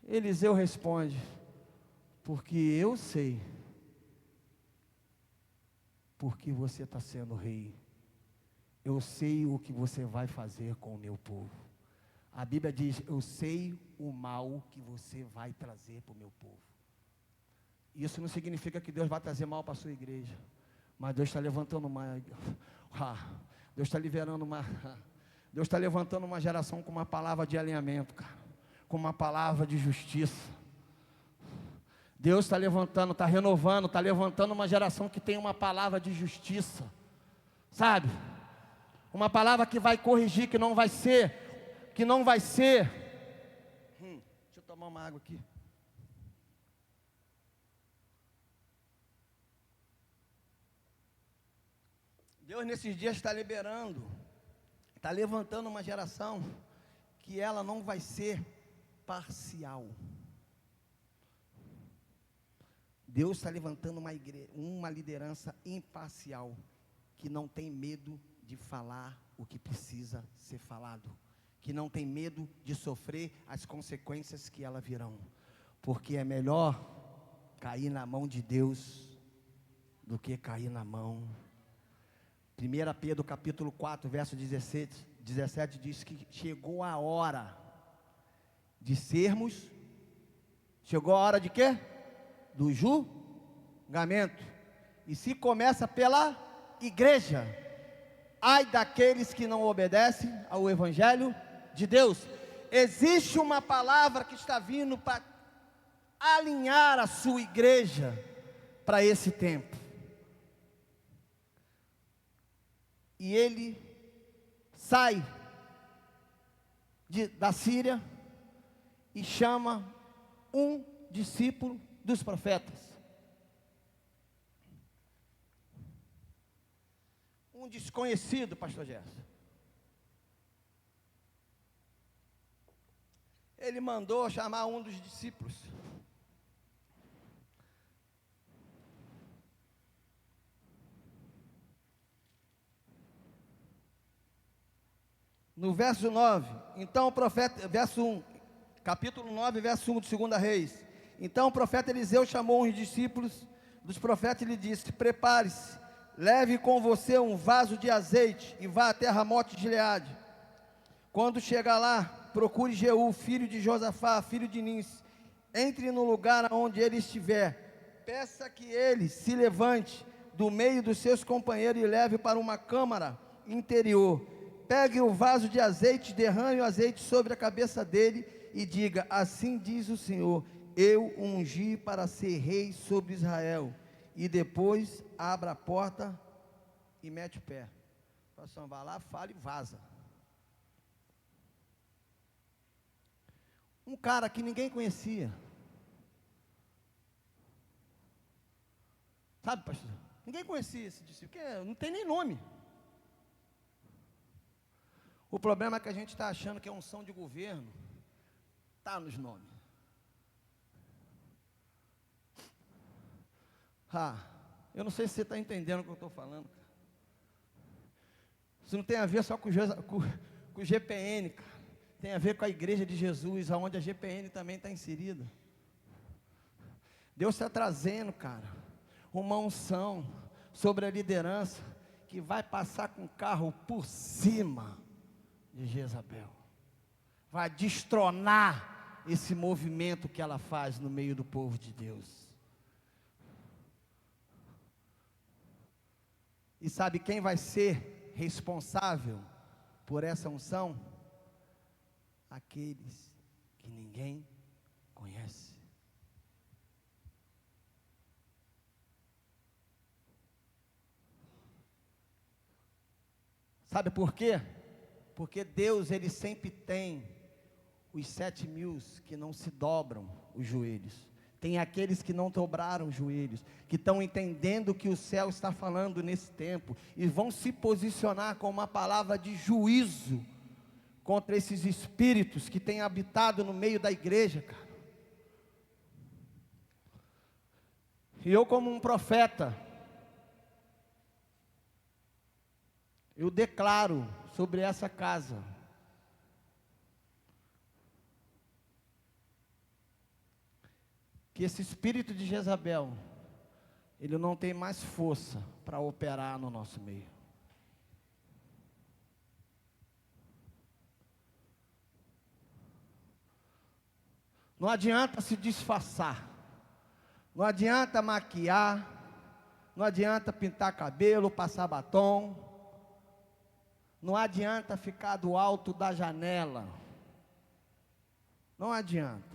Eliseu responde: porque eu sei, porque você está sendo rei. Eu sei o que você vai fazer com o meu povo. A Bíblia diz: eu sei o mal que você vai trazer para o meu povo. Isso não significa que Deus vai trazer mal para a sua igreja, mas Deus está levantando Deus está levantando uma geração com uma palavra de alinhamento, cara, com uma palavra de justiça. Deus está levantando, está renovando, está levantando uma geração que tem uma palavra de justiça, sabe? Uma palavra que vai corrigir, que não vai ser. Deixa eu tomar uma água aqui. Deus nesses dias está está levantando uma geração que ela não vai ser parcial. Deus está levantando uma liderança imparcial, que não tem medo de falar o que precisa ser falado, que não tem medo de sofrer as consequências que elas virão, porque é melhor cair na mão de Deus do que cair na mão. 1 Pedro capítulo 4, verso 17 diz que chegou a hora de sermos, chegou a hora de quê? Do julgamento. E se começa pela igreja, ai daqueles que não obedecem ao Evangelho de Deus. Existe uma palavra que está vindo para alinhar a sua igreja para esse tempo. E ele sai da Síria e chama um discípulo dos profetas. Um desconhecido, pastor Gerson. Ele mandou chamar um dos discípulos. No verso 9, então o profeta, verso 1, capítulo 9, verso 1 de 2 Reis. Então o profeta Eliseu chamou os discípulos dos profetas e lhe disse: prepare-se, leve com você um vaso de azeite e vá até Ramote de Gileade. Quando chegar lá, procure Jeú, filho de Josafá, filho de Nis. Entre no lugar onde ele estiver. Peça que ele se levante do meio dos seus companheiros e leve para uma câmara interior. Pegue o vaso de azeite, derrame o azeite sobre a cabeça dele e diga: assim diz o Senhor, eu o ungi para ser rei sobre Israel. E depois abra a porta e mete o pé. O pastor vai lá, fala e vaza. Um cara que ninguém conhecia. Sabe, pastor? Ninguém conhecia esse discípulo, porque não tem nem nome. O problema é que a gente está achando que a unção de governo está nos nomes. Eu não sei se você está entendendo o que eu estou falando. Isso não tem a ver só com o GPN, cara. Tem a ver com a igreja de Jesus, onde a GPN também está inserida. Deus está trazendo, cara, uma unção sobre a liderança que vai passar com o carro por cima de Jezabel. Vai destronar esse movimento que ela faz no meio do povo de Deus. E sabe quem vai ser responsável por essa unção? Aqueles que ninguém conhece. Sabe por quê? Porque Deus, Ele sempre tem os 7.000 que não se dobram os joelhos. Tem aqueles que não dobraram os joelhos, que estão entendendo o que o céu está falando nesse tempo, e vão se posicionar com uma palavra de juízo, contra esses espíritos que têm habitado no meio da igreja, cara. E eu, como um profeta, eu declaro sobre essa casa, que esse espírito de Jezabel, ele não tem mais força para operar no nosso meio. Não adianta se disfarçar, não adianta maquiar, não adianta pintar cabelo, passar batom, não adianta ficar do alto da janela, não adianta.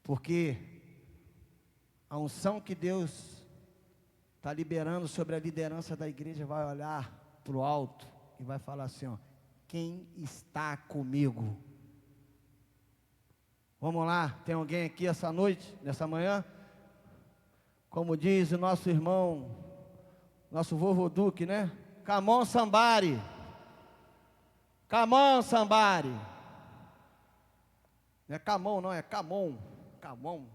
Porque a unção que Deus está liberando sobre a liderança da igreja vai olhar para o alto e vai falar assim, ó: quem está comigo? Vamos lá, tem alguém aqui essa noite, nessa manhã? Como diz o nosso irmão, nosso vovô Duque, né? Come on somebody. Come on somebody. Não é come on, não, é come on. Come on.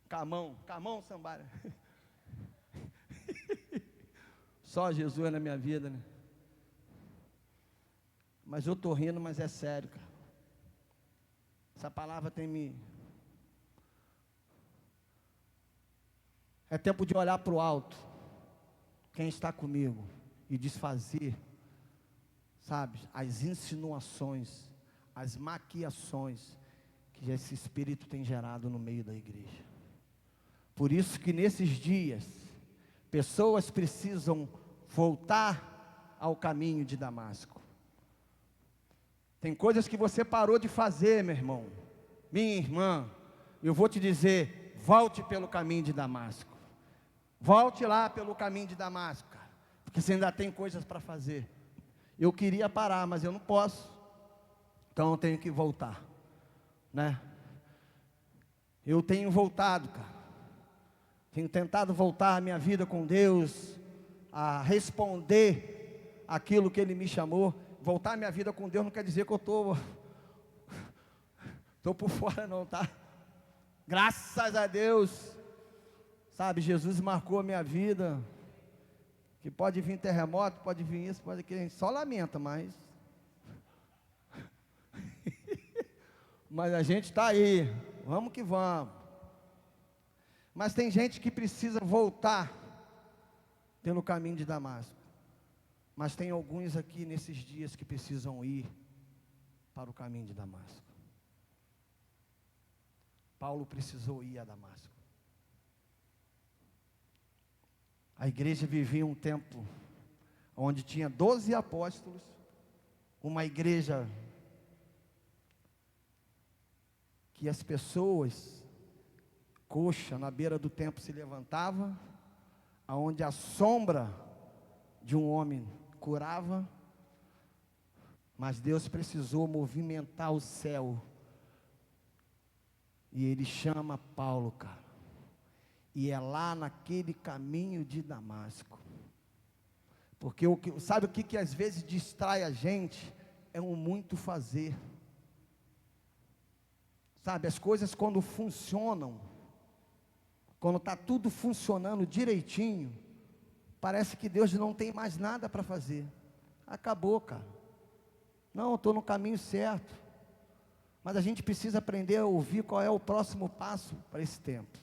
Come on. Come on somebody. Só Jesus na minha vida, né? Mas eu estou rindo, mas é sério, cara. Essa palavra tem me... É tempo de olhar para o alto. quem está comigo e desfazer, sabe, as insinuações, as maquiações que esse espírito tem gerado no meio da igreja. Por isso que nesses dias, pessoas precisam voltar ao caminho de Damasco. Tem coisas que você parou de fazer, meu irmão, minha irmã. Eu vou te dizer, volte pelo caminho de Damasco. Volte lá pelo caminho de Damasco, cara, porque você ainda tem coisas para fazer. Eu queria parar, mas eu não posso. Então eu tenho que voltar, né? Eu tenho voltado, cara. Tenho tentado voltar a minha vida com Deus, a responder aquilo que Ele me chamou. Voltar a minha vida com Deus não quer dizer que eu estou por fora não, tá? Graças a Deus, sabe, Jesus marcou a minha vida, que pode vir terremoto, pode vir isso, pode aquilo, a gente só lamenta, mas mas a gente está aí, vamos que vamos. Mas tem gente que precisa voltar pelo caminho de Damasco, mas tem alguns aqui nesses dias que precisam ir para o caminho de Damasco. Paulo precisou ir a Damasco. A igreja vivia um tempo onde tinha 12 apóstolos, uma igreja que as pessoas, coxa, na beira do templo se levantava, aonde a sombra de um homem curava, mas Deus precisou movimentar o céu, e Ele chama Paulo, cara, e é lá naquele caminho de Damasco, porque sabe o que às vezes distrai a gente? É um muito fazer, sabe, as coisas quando funcionam, quando está tudo funcionando direitinho, parece que Deus não tem mais nada para fazer, acabou, cara, não, eu estou no caminho certo, mas a gente precisa aprender a ouvir qual é o próximo passo para esse tempo.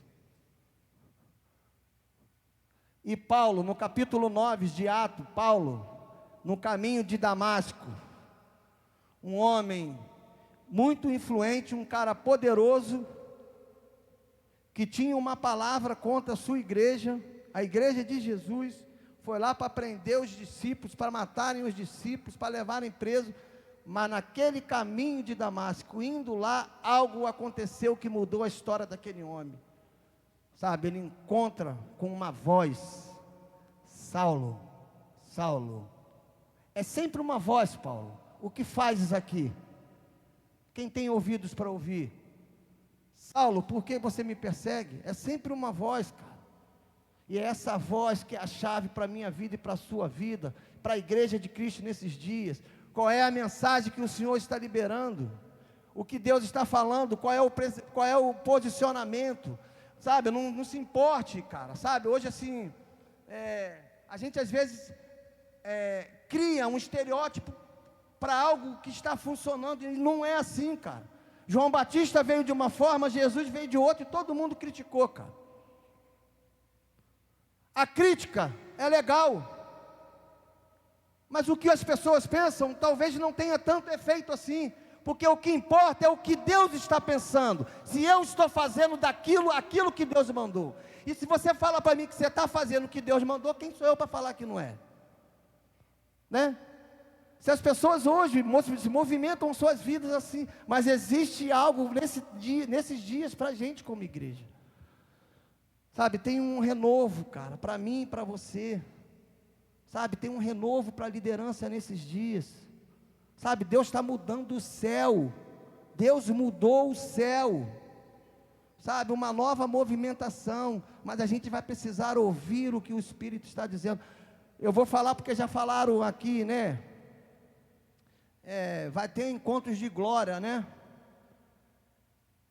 E Paulo, no capítulo 9 de Atos, Paulo, no caminho de Damasco, um homem muito influente, um cara poderoso, que tinha uma palavra contra a sua igreja, a igreja de Jesus, foi lá para prender os discípulos, para matarem os discípulos, para levarem presos, mas naquele caminho de Damasco, indo lá, algo aconteceu que mudou a história daquele homem, sabe, ele encontra com uma voz, Saulo, Saulo, é sempre uma voz, Paulo, o que fazes aqui? Quem tem ouvidos para ouvir? Saulo, por que você me persegue? É sempre uma voz, cara, e é essa voz que é a chave para a minha vida e para a sua vida, para a igreja de Cristo nesses dias. Qual é a mensagem que o Senhor está liberando? O que Deus está falando? Qual é o posicionamento? Sabe, não se importe, cara, sabe, hoje assim, a gente às vezes cria um estereótipo para algo que está funcionando, e não é assim, cara. João Batista veio de uma forma, Jesus veio de outra, e todo mundo criticou, cara. A crítica é legal, mas o que as pessoas pensam, talvez não tenha tanto efeito assim, porque o que importa é o que Deus está pensando, se eu estou fazendo aquilo que Deus mandou, e se você fala para mim que você está fazendo o que Deus mandou, quem sou eu para falar que não é? Né? Se as pessoas hoje se movimentam suas vidas assim, mas existe algo nesses dias para a gente como igreja, sabe, tem um renovo, cara, para mim e para você, sabe, tem um renovo para a liderança nesses dias, sabe, Deus está mudando o céu, Deus mudou o céu, sabe, uma nova movimentação, mas a gente vai precisar ouvir o que o Espírito está dizendo. Eu vou falar porque já falaram aqui, né, vai ter encontros de glória, né,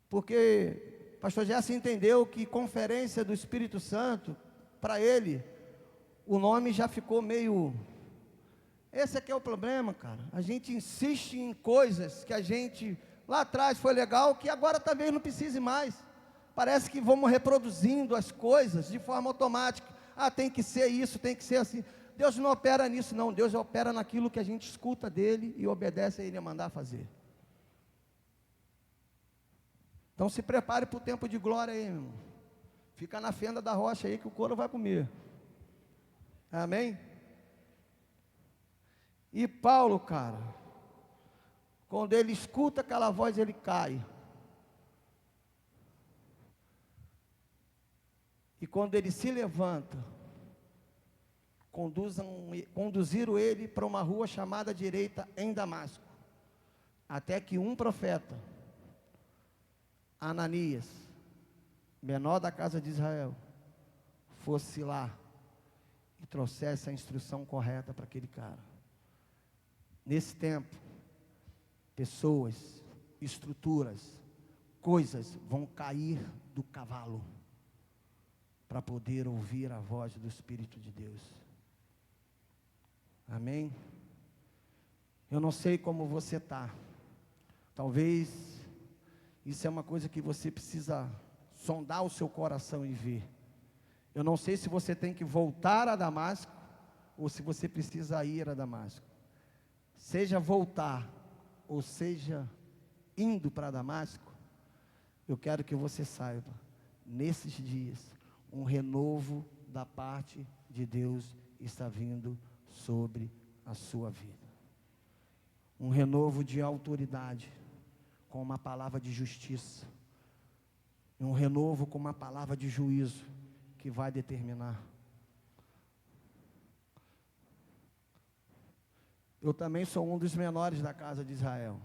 porque o pastor Jesse entendeu que conferência do Espírito Santo, para ele, o nome já ficou meio, esse aqui é o problema, cara, a gente insiste em coisas que a gente, lá atrás foi legal, que agora talvez não precise mais, parece que vamos reproduzindo as coisas de forma automática, tem que ser isso, tem que ser assim. Deus não opera nisso não, Deus opera naquilo que a gente escuta dele e obedece a ele a mandar fazer. Então se prepare para o tempo de glória aí, meu irmão. Fica na fenda da rocha aí que o couro vai comer. Amém? E Paulo, cara, quando ele escuta aquela voz, ele cai. E quando ele se levanta, conduziram ele para uma rua chamada direita em Damasco, até que um profeta, Ananias, menor da casa de Israel, fosse lá e trouxesse a instrução correta para aquele cara. Nesse tempo, pessoas, estruturas, coisas vão cair do cavalo para poder ouvir a voz do Espírito de Deus. Amém? Eu não sei como você está. Talvez isso é uma coisa que você precisa sondar o seu coração e ver. Eu não sei se você tem que voltar a Damasco ou se você precisa ir a Damasco. Seja voltar ou seja indo para Damasco, eu quero que você saiba, nesses dias, um renovo da parte de Deus está vindo sobre a sua vida. Um renovo de autoridade, com uma palavra de justiça. Um renovo com uma palavra de juízo, que vai determinar. Eu também sou um dos menores da casa de Israel.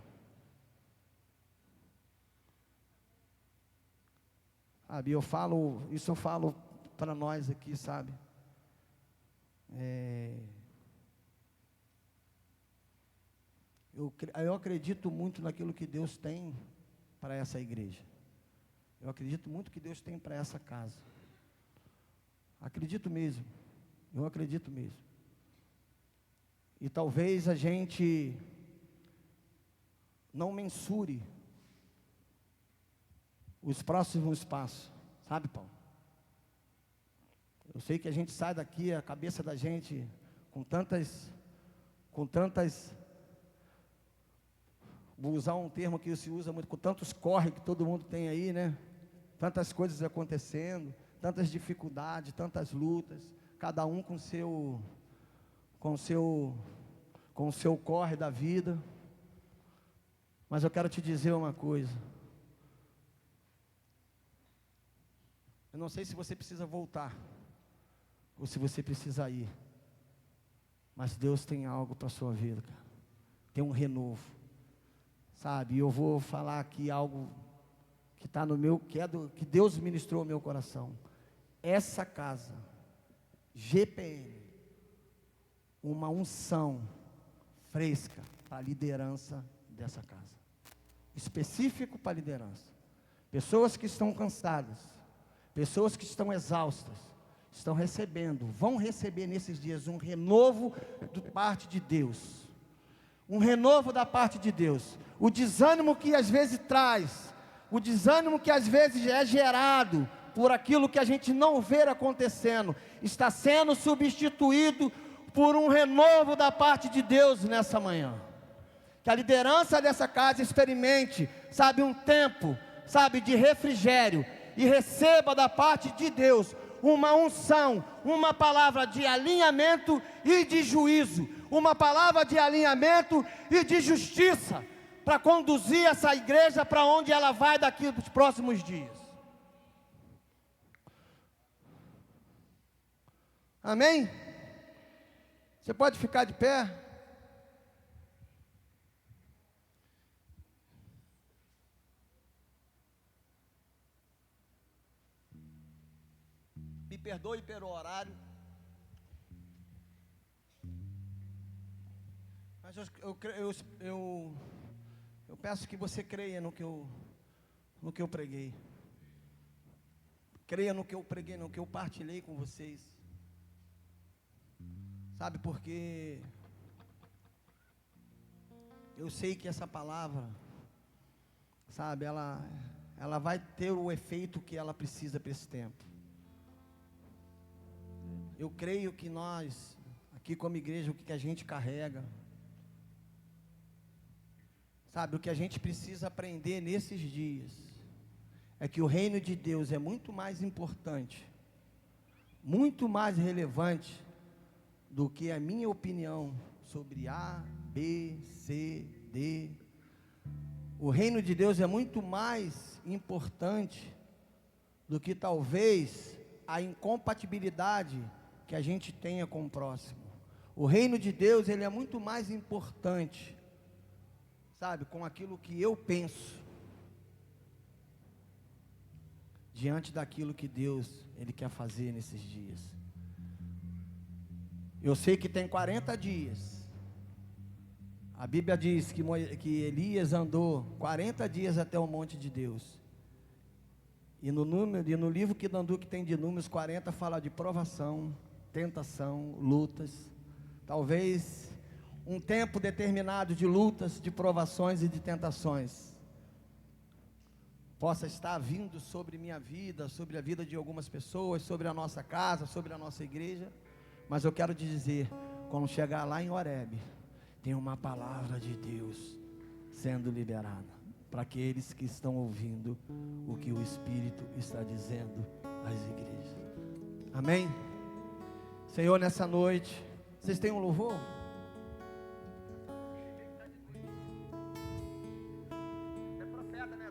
Sabe, eu falo para nós aqui, sabe? Eu acredito muito naquilo que Deus tem para essa igreja. Eu acredito muito que Deus tem para essa casa. Acredito mesmo. Eu acredito mesmo. E talvez a gente não mensure os próximos passos. Sabe, Paulo? Eu sei que a gente sai daqui, a cabeça da gente, com tantas, vou usar um termo que se usa muito, com tantos corre que todo mundo tem aí, né? Tantas coisas acontecendo, tantas dificuldades, tantas lutas, cada um com o seu corre da vida. Mas eu quero te dizer uma coisa. Eu não sei se você precisa voltar, ou se você precisa ir. Mas Deus tem algo para a sua vida, cara. Tem um renovo. Sabe, eu vou falar aqui algo que está no meu, que Deus ministrou ao meu coração. Essa casa, GPM, uma unção fresca para a liderança dessa casa. Específico para a liderança. Pessoas que estão cansadas, pessoas que estão exaustas, vão receber nesses dias um renovo da parte de Deus. Um renovo da parte de Deus. O desânimo que às vezes traz, o desânimo que às vezes é gerado por aquilo que a gente não vê acontecendo, está sendo substituído por um renovo da parte de Deus nessa manhã. Que a liderança dessa casa experimente, sabe, um tempo, sabe, de refrigério, e receba da parte de Deus uma unção, uma palavra de alinhamento e de juízo, uma palavra de alinhamento e de justiça, para conduzir essa igreja para onde ela vai daqui nos próximos dias. Amém? Você pode ficar de pé? Me perdoe pelo horário, mas eu peço que você creia no que eu preguei. Creia no que eu preguei, no que eu partilhei com vocês. Sabe, porque eu sei que essa palavra, sabe, ela vai ter o efeito que ela precisa para esse tempo. eu creio que nós, aqui como igreja, o que a gente carrega, sabe, o que a gente precisa aprender nesses dias, é que o reino de Deus é muito mais importante, muito mais relevante, do que a minha opinião sobre A, B, C, D. O reino de Deus é muito mais importante do que talvez a incompatibilidade que a gente tenha com o próximo. O reino de Deus, ele é muito mais importante, sabe, com aquilo que eu penso, diante daquilo que Deus, ele quer fazer nesses dias. Eu sei que tem 40 dias. A Bíblia diz que Elias andou 40 dias até o monte de Deus. E no livro que tem de Números 40, fala de provação, tentação, lutas. Talvez um tempo determinado de lutas, de provações e de tentações possa estar vindo sobre minha vida, sobre a vida de algumas pessoas, sobre a nossa casa, sobre a nossa igreja. Mas eu quero te dizer, quando chegar lá em Horebe, tem uma palavra de Deus sendo liberada para aqueles que estão ouvindo o que o Espírito está dizendo às igrejas. Amém? Senhor, nessa noite, vocês têm um louvor? É profeta, né?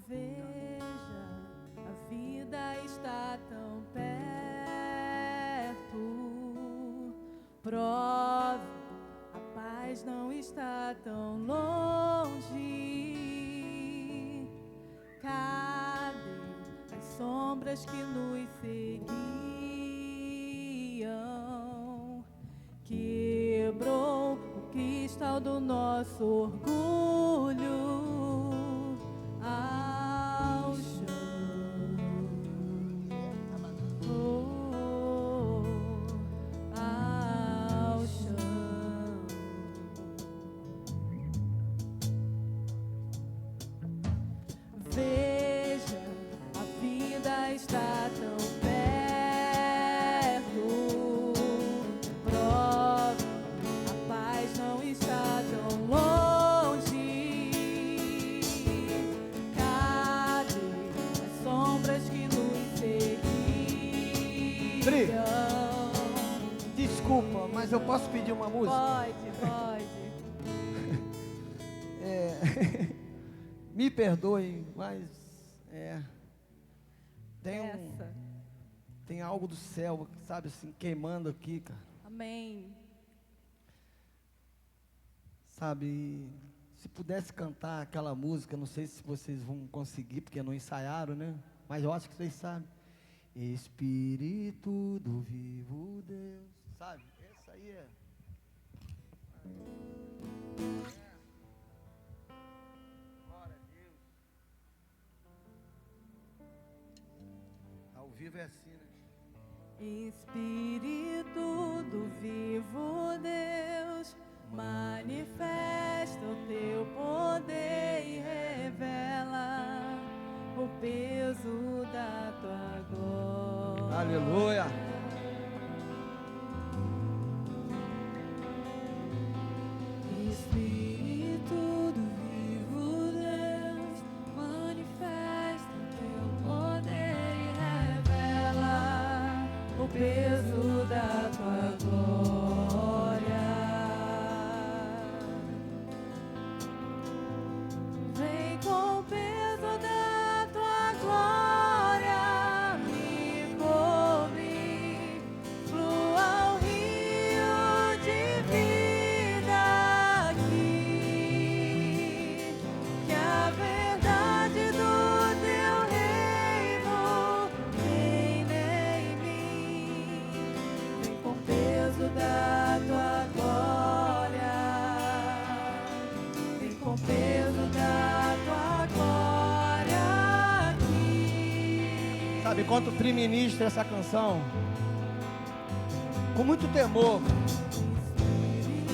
Veja, a vida está tão perto. Prove, a paz não está tão longe. Cadê as sombras que nos seguiam? Quebrou o cristal do nosso orgulho ao chão. Ao chão. Veja, a vida está tão perto. Prove, a paz não está tão longe. Cadê as sombras que nos seguiam? Desculpa, mas eu posso pedir uma música? Pode. Me perdoe, mas tem algo do céu, sabe assim, queimando aqui, cara. Amém. Sabe, se pudesse cantar aquela música, não sei se vocês vão conseguir, porque não ensaiaram, né? Mas eu acho que vocês sabem. Espírito do vivo Deus, sabe? Essa aí é. Glória a Deus. Ao vivo é assim, né? Espírito do vivo Deus, manifesta o teu poder e revela o peso da tua glória. Aleluia. Espírito do vivo Deus, manifesta o teu poder e revela o peso da tua glória. Vem com o peso da tua glória, me cobre, flua o rio de vida aqui, que a verdade do teu reino reine em mim. Vem com o peso da tua glória, vem com o peso da tua glória aqui. Sabe, enquanto o Pri ministra essa canção, com muito temor,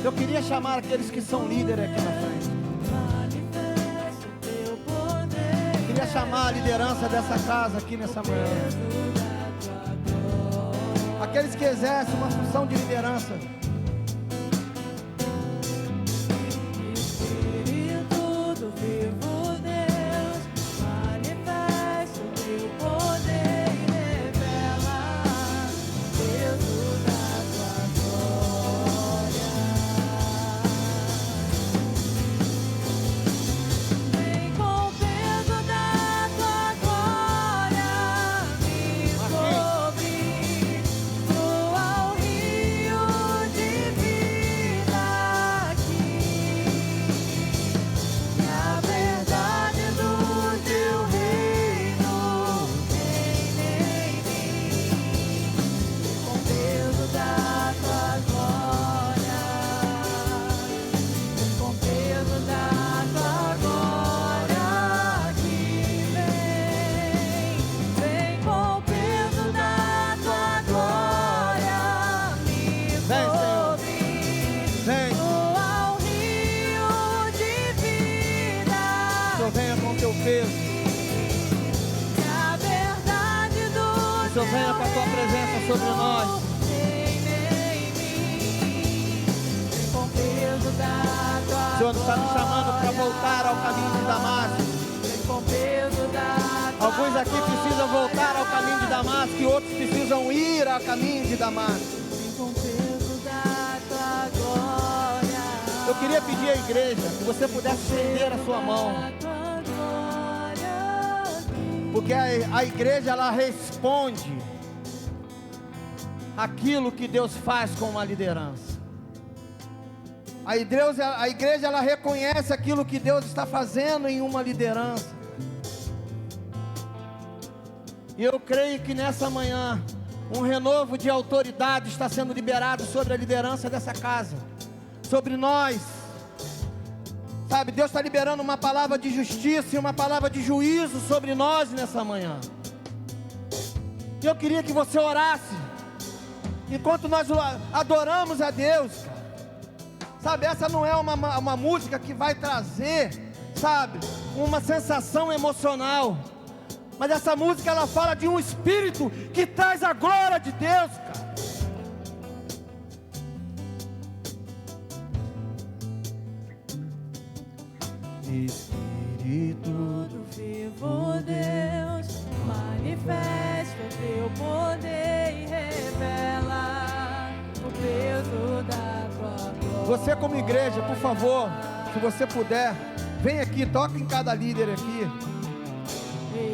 eu queria chamar aqueles que são líderes aqui na frente. Manifesta o teu poder, Queria chamar a liderança dessa casa aqui nessa manhã. peso da tua glória. aqueles que exercem uma função de liderança. Espírito do vivo Deus, manifesta o teu poder e revela o peso da tua glória. Vem com o peso da tua glória me cobrir, flua o rio de vida aqui, e a verdade do teu reino reine em mim, com o peso da tua glória, com o peso da tua glória que vem com o peso da tua glória me Vem, Senhor. cobrir, Vem, flua o rio de vida, Senhor, venha com o teu peso. e a verdade do Senhor, venha com a tua presença sobre nós. reine em mim, vem com o peso da tua O Senhor está nos chamando para voltar ao caminho de Damasco. vem com o peso da tua Alguns aqui precisam voltar ao caminho de Damasco e outros precisam ir ao caminho de Damasco. vem com o peso da tua glória. Eu queria pedir à igreja que você pudesse estender a sua mão, porque a igreja ela responde aquilo que Deus faz com uma liderança. A igreja ela reconhece aquilo que Deus está fazendo em uma liderança. E eu creio que nessa manhã um renovo de autoridade está sendo liberado sobre a liderança dessa casa, sobre nós. Sabe, Deus está liberando uma palavra de justiça e uma palavra de juízo sobre nós nessa manhã. E eu queria que você orasse enquanto nós adoramos a Deus, cara. Sabe, essa não é uma música que vai trazer, sabe, uma sensação emocional. Mas essa música ela fala de um espírito que traz a glória de Deus, cara. Espírito Do vivo Deus, manifesta o teu poder e revela o peso da tua glória. Você como igreja, por favor, se você puder, vem aqui, toca em cada líder aqui.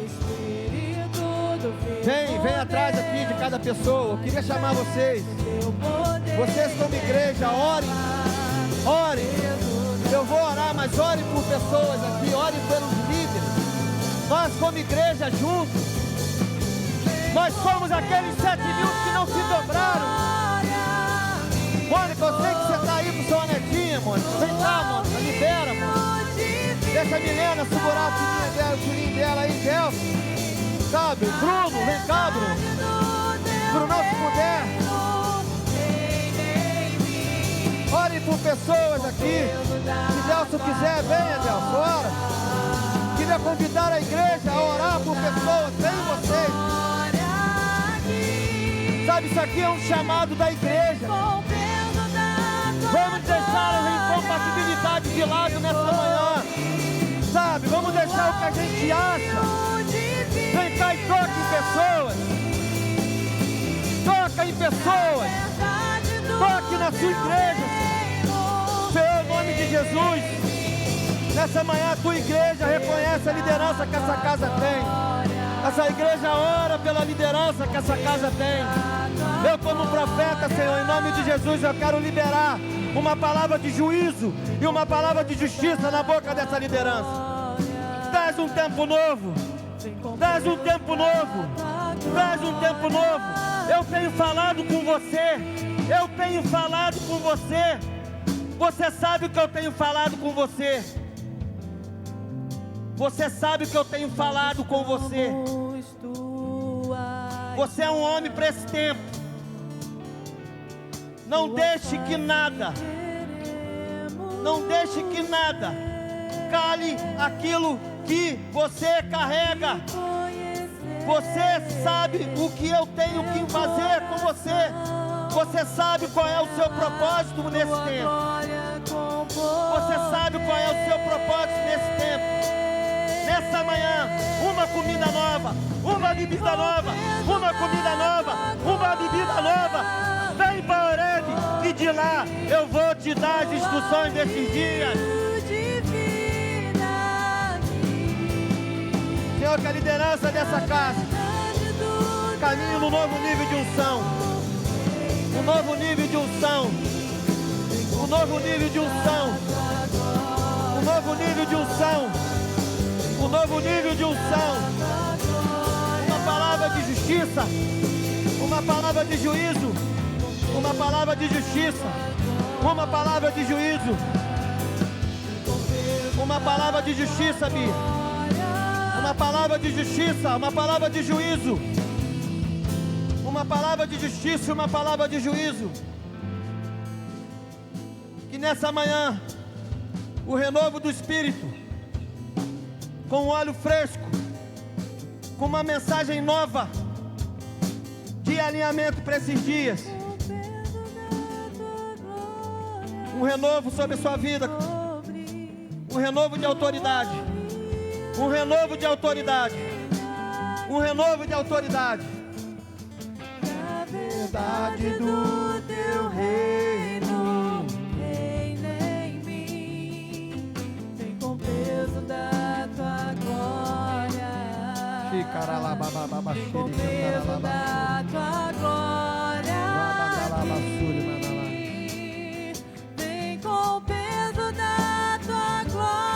Espírito do vivo Vem atrás aqui de cada pessoa. Eu queria chamar vocês. teu poder, Vocês como igreja, orem. Eu vou orar, mas ore por pessoas aqui, ore pelos líderes. Nós como igreja juntos, nós somos aqueles 7.000 que não se dobraram. Mônica, eu sei que você está aí pro seu netinha, Mônica. Vem cá, Mônica, libera, Mônica. Deixa a Milena segurar o filhinho dela aí, Gelson. Sabe, Bruno, vem cá, Bruno. Bruno, se puder. Ore por pessoas aqui. Se Gelson quiser, venha, Gelson, ora. Queria convidar a igreja a orar por pessoas. Venham vocês. Sabe, isso aqui é um chamado da igreja. Vamos deixar a incompatibilidade de lado nessa manhã. Sabe, vamos deixar o que a gente acha. Vem cá e toca em pessoas. Toca em pessoas. Toque na sua igreja, Senhor, em nome de Jesus. Nessa manhã a tua igreja reconhece a liderança que essa casa tem. Essa igreja ora pela liderança que essa casa tem. Eu como profeta, Senhor, em nome de Jesus, eu quero liberar uma palavra de juízo e uma palavra de justiça na boca dessa liderança. Traz um tempo novo. Traz um tempo novo. Traz um tempo novo. Eu tenho falado com você. Eu tenho falado com você. Você sabe o que eu tenho falado com você. Você sabe o que eu tenho falado com você. Você é um homem para esse tempo. Não deixe que nada cale aquilo que você carrega. Você sabe o que eu tenho que fazer com você. Você sabe qual é o seu propósito nesse tempo. Você sabe qual é o seu propósito nesse tempo. Nessa manhã, uma comida nova, uma bebida nova, uma comida nova, uma bebida nova. Vem para Horebe e de lá eu vou te dar as instruções desses dias. Senhor, que a liderança dessa casa caminhe no novo nível de unção. Um novo nível de unção. Um novo nível de unção. Um novo nível de unção. Um novo nível de unção. Uma palavra de justiça. Uma palavra de juízo. Uma palavra de justiça. Uma palavra de juízo. Uma palavra de justiça, Bia. Uma palavra de justiça, uma palavra de juízo. Uma palavra de justiça e uma palavra de juízo. Que nessa manhã, o renovo do Espírito, com um óleo fresco, com uma mensagem nova, de alinhamento para esses dias. Um renovo sobre a sua vida. Um renovo de autoridade. Um renovo de autoridade. Um renovo de autoridade. A verdade do teu reino reina em mim. Vem com o peso da tua glória. Vem com o peso da tua glória. Vem com o peso da tua glória.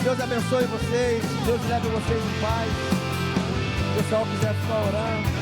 Deus abençoe vocês. Deus leve vocês em paz. Se o pessoal quiser ficar orando.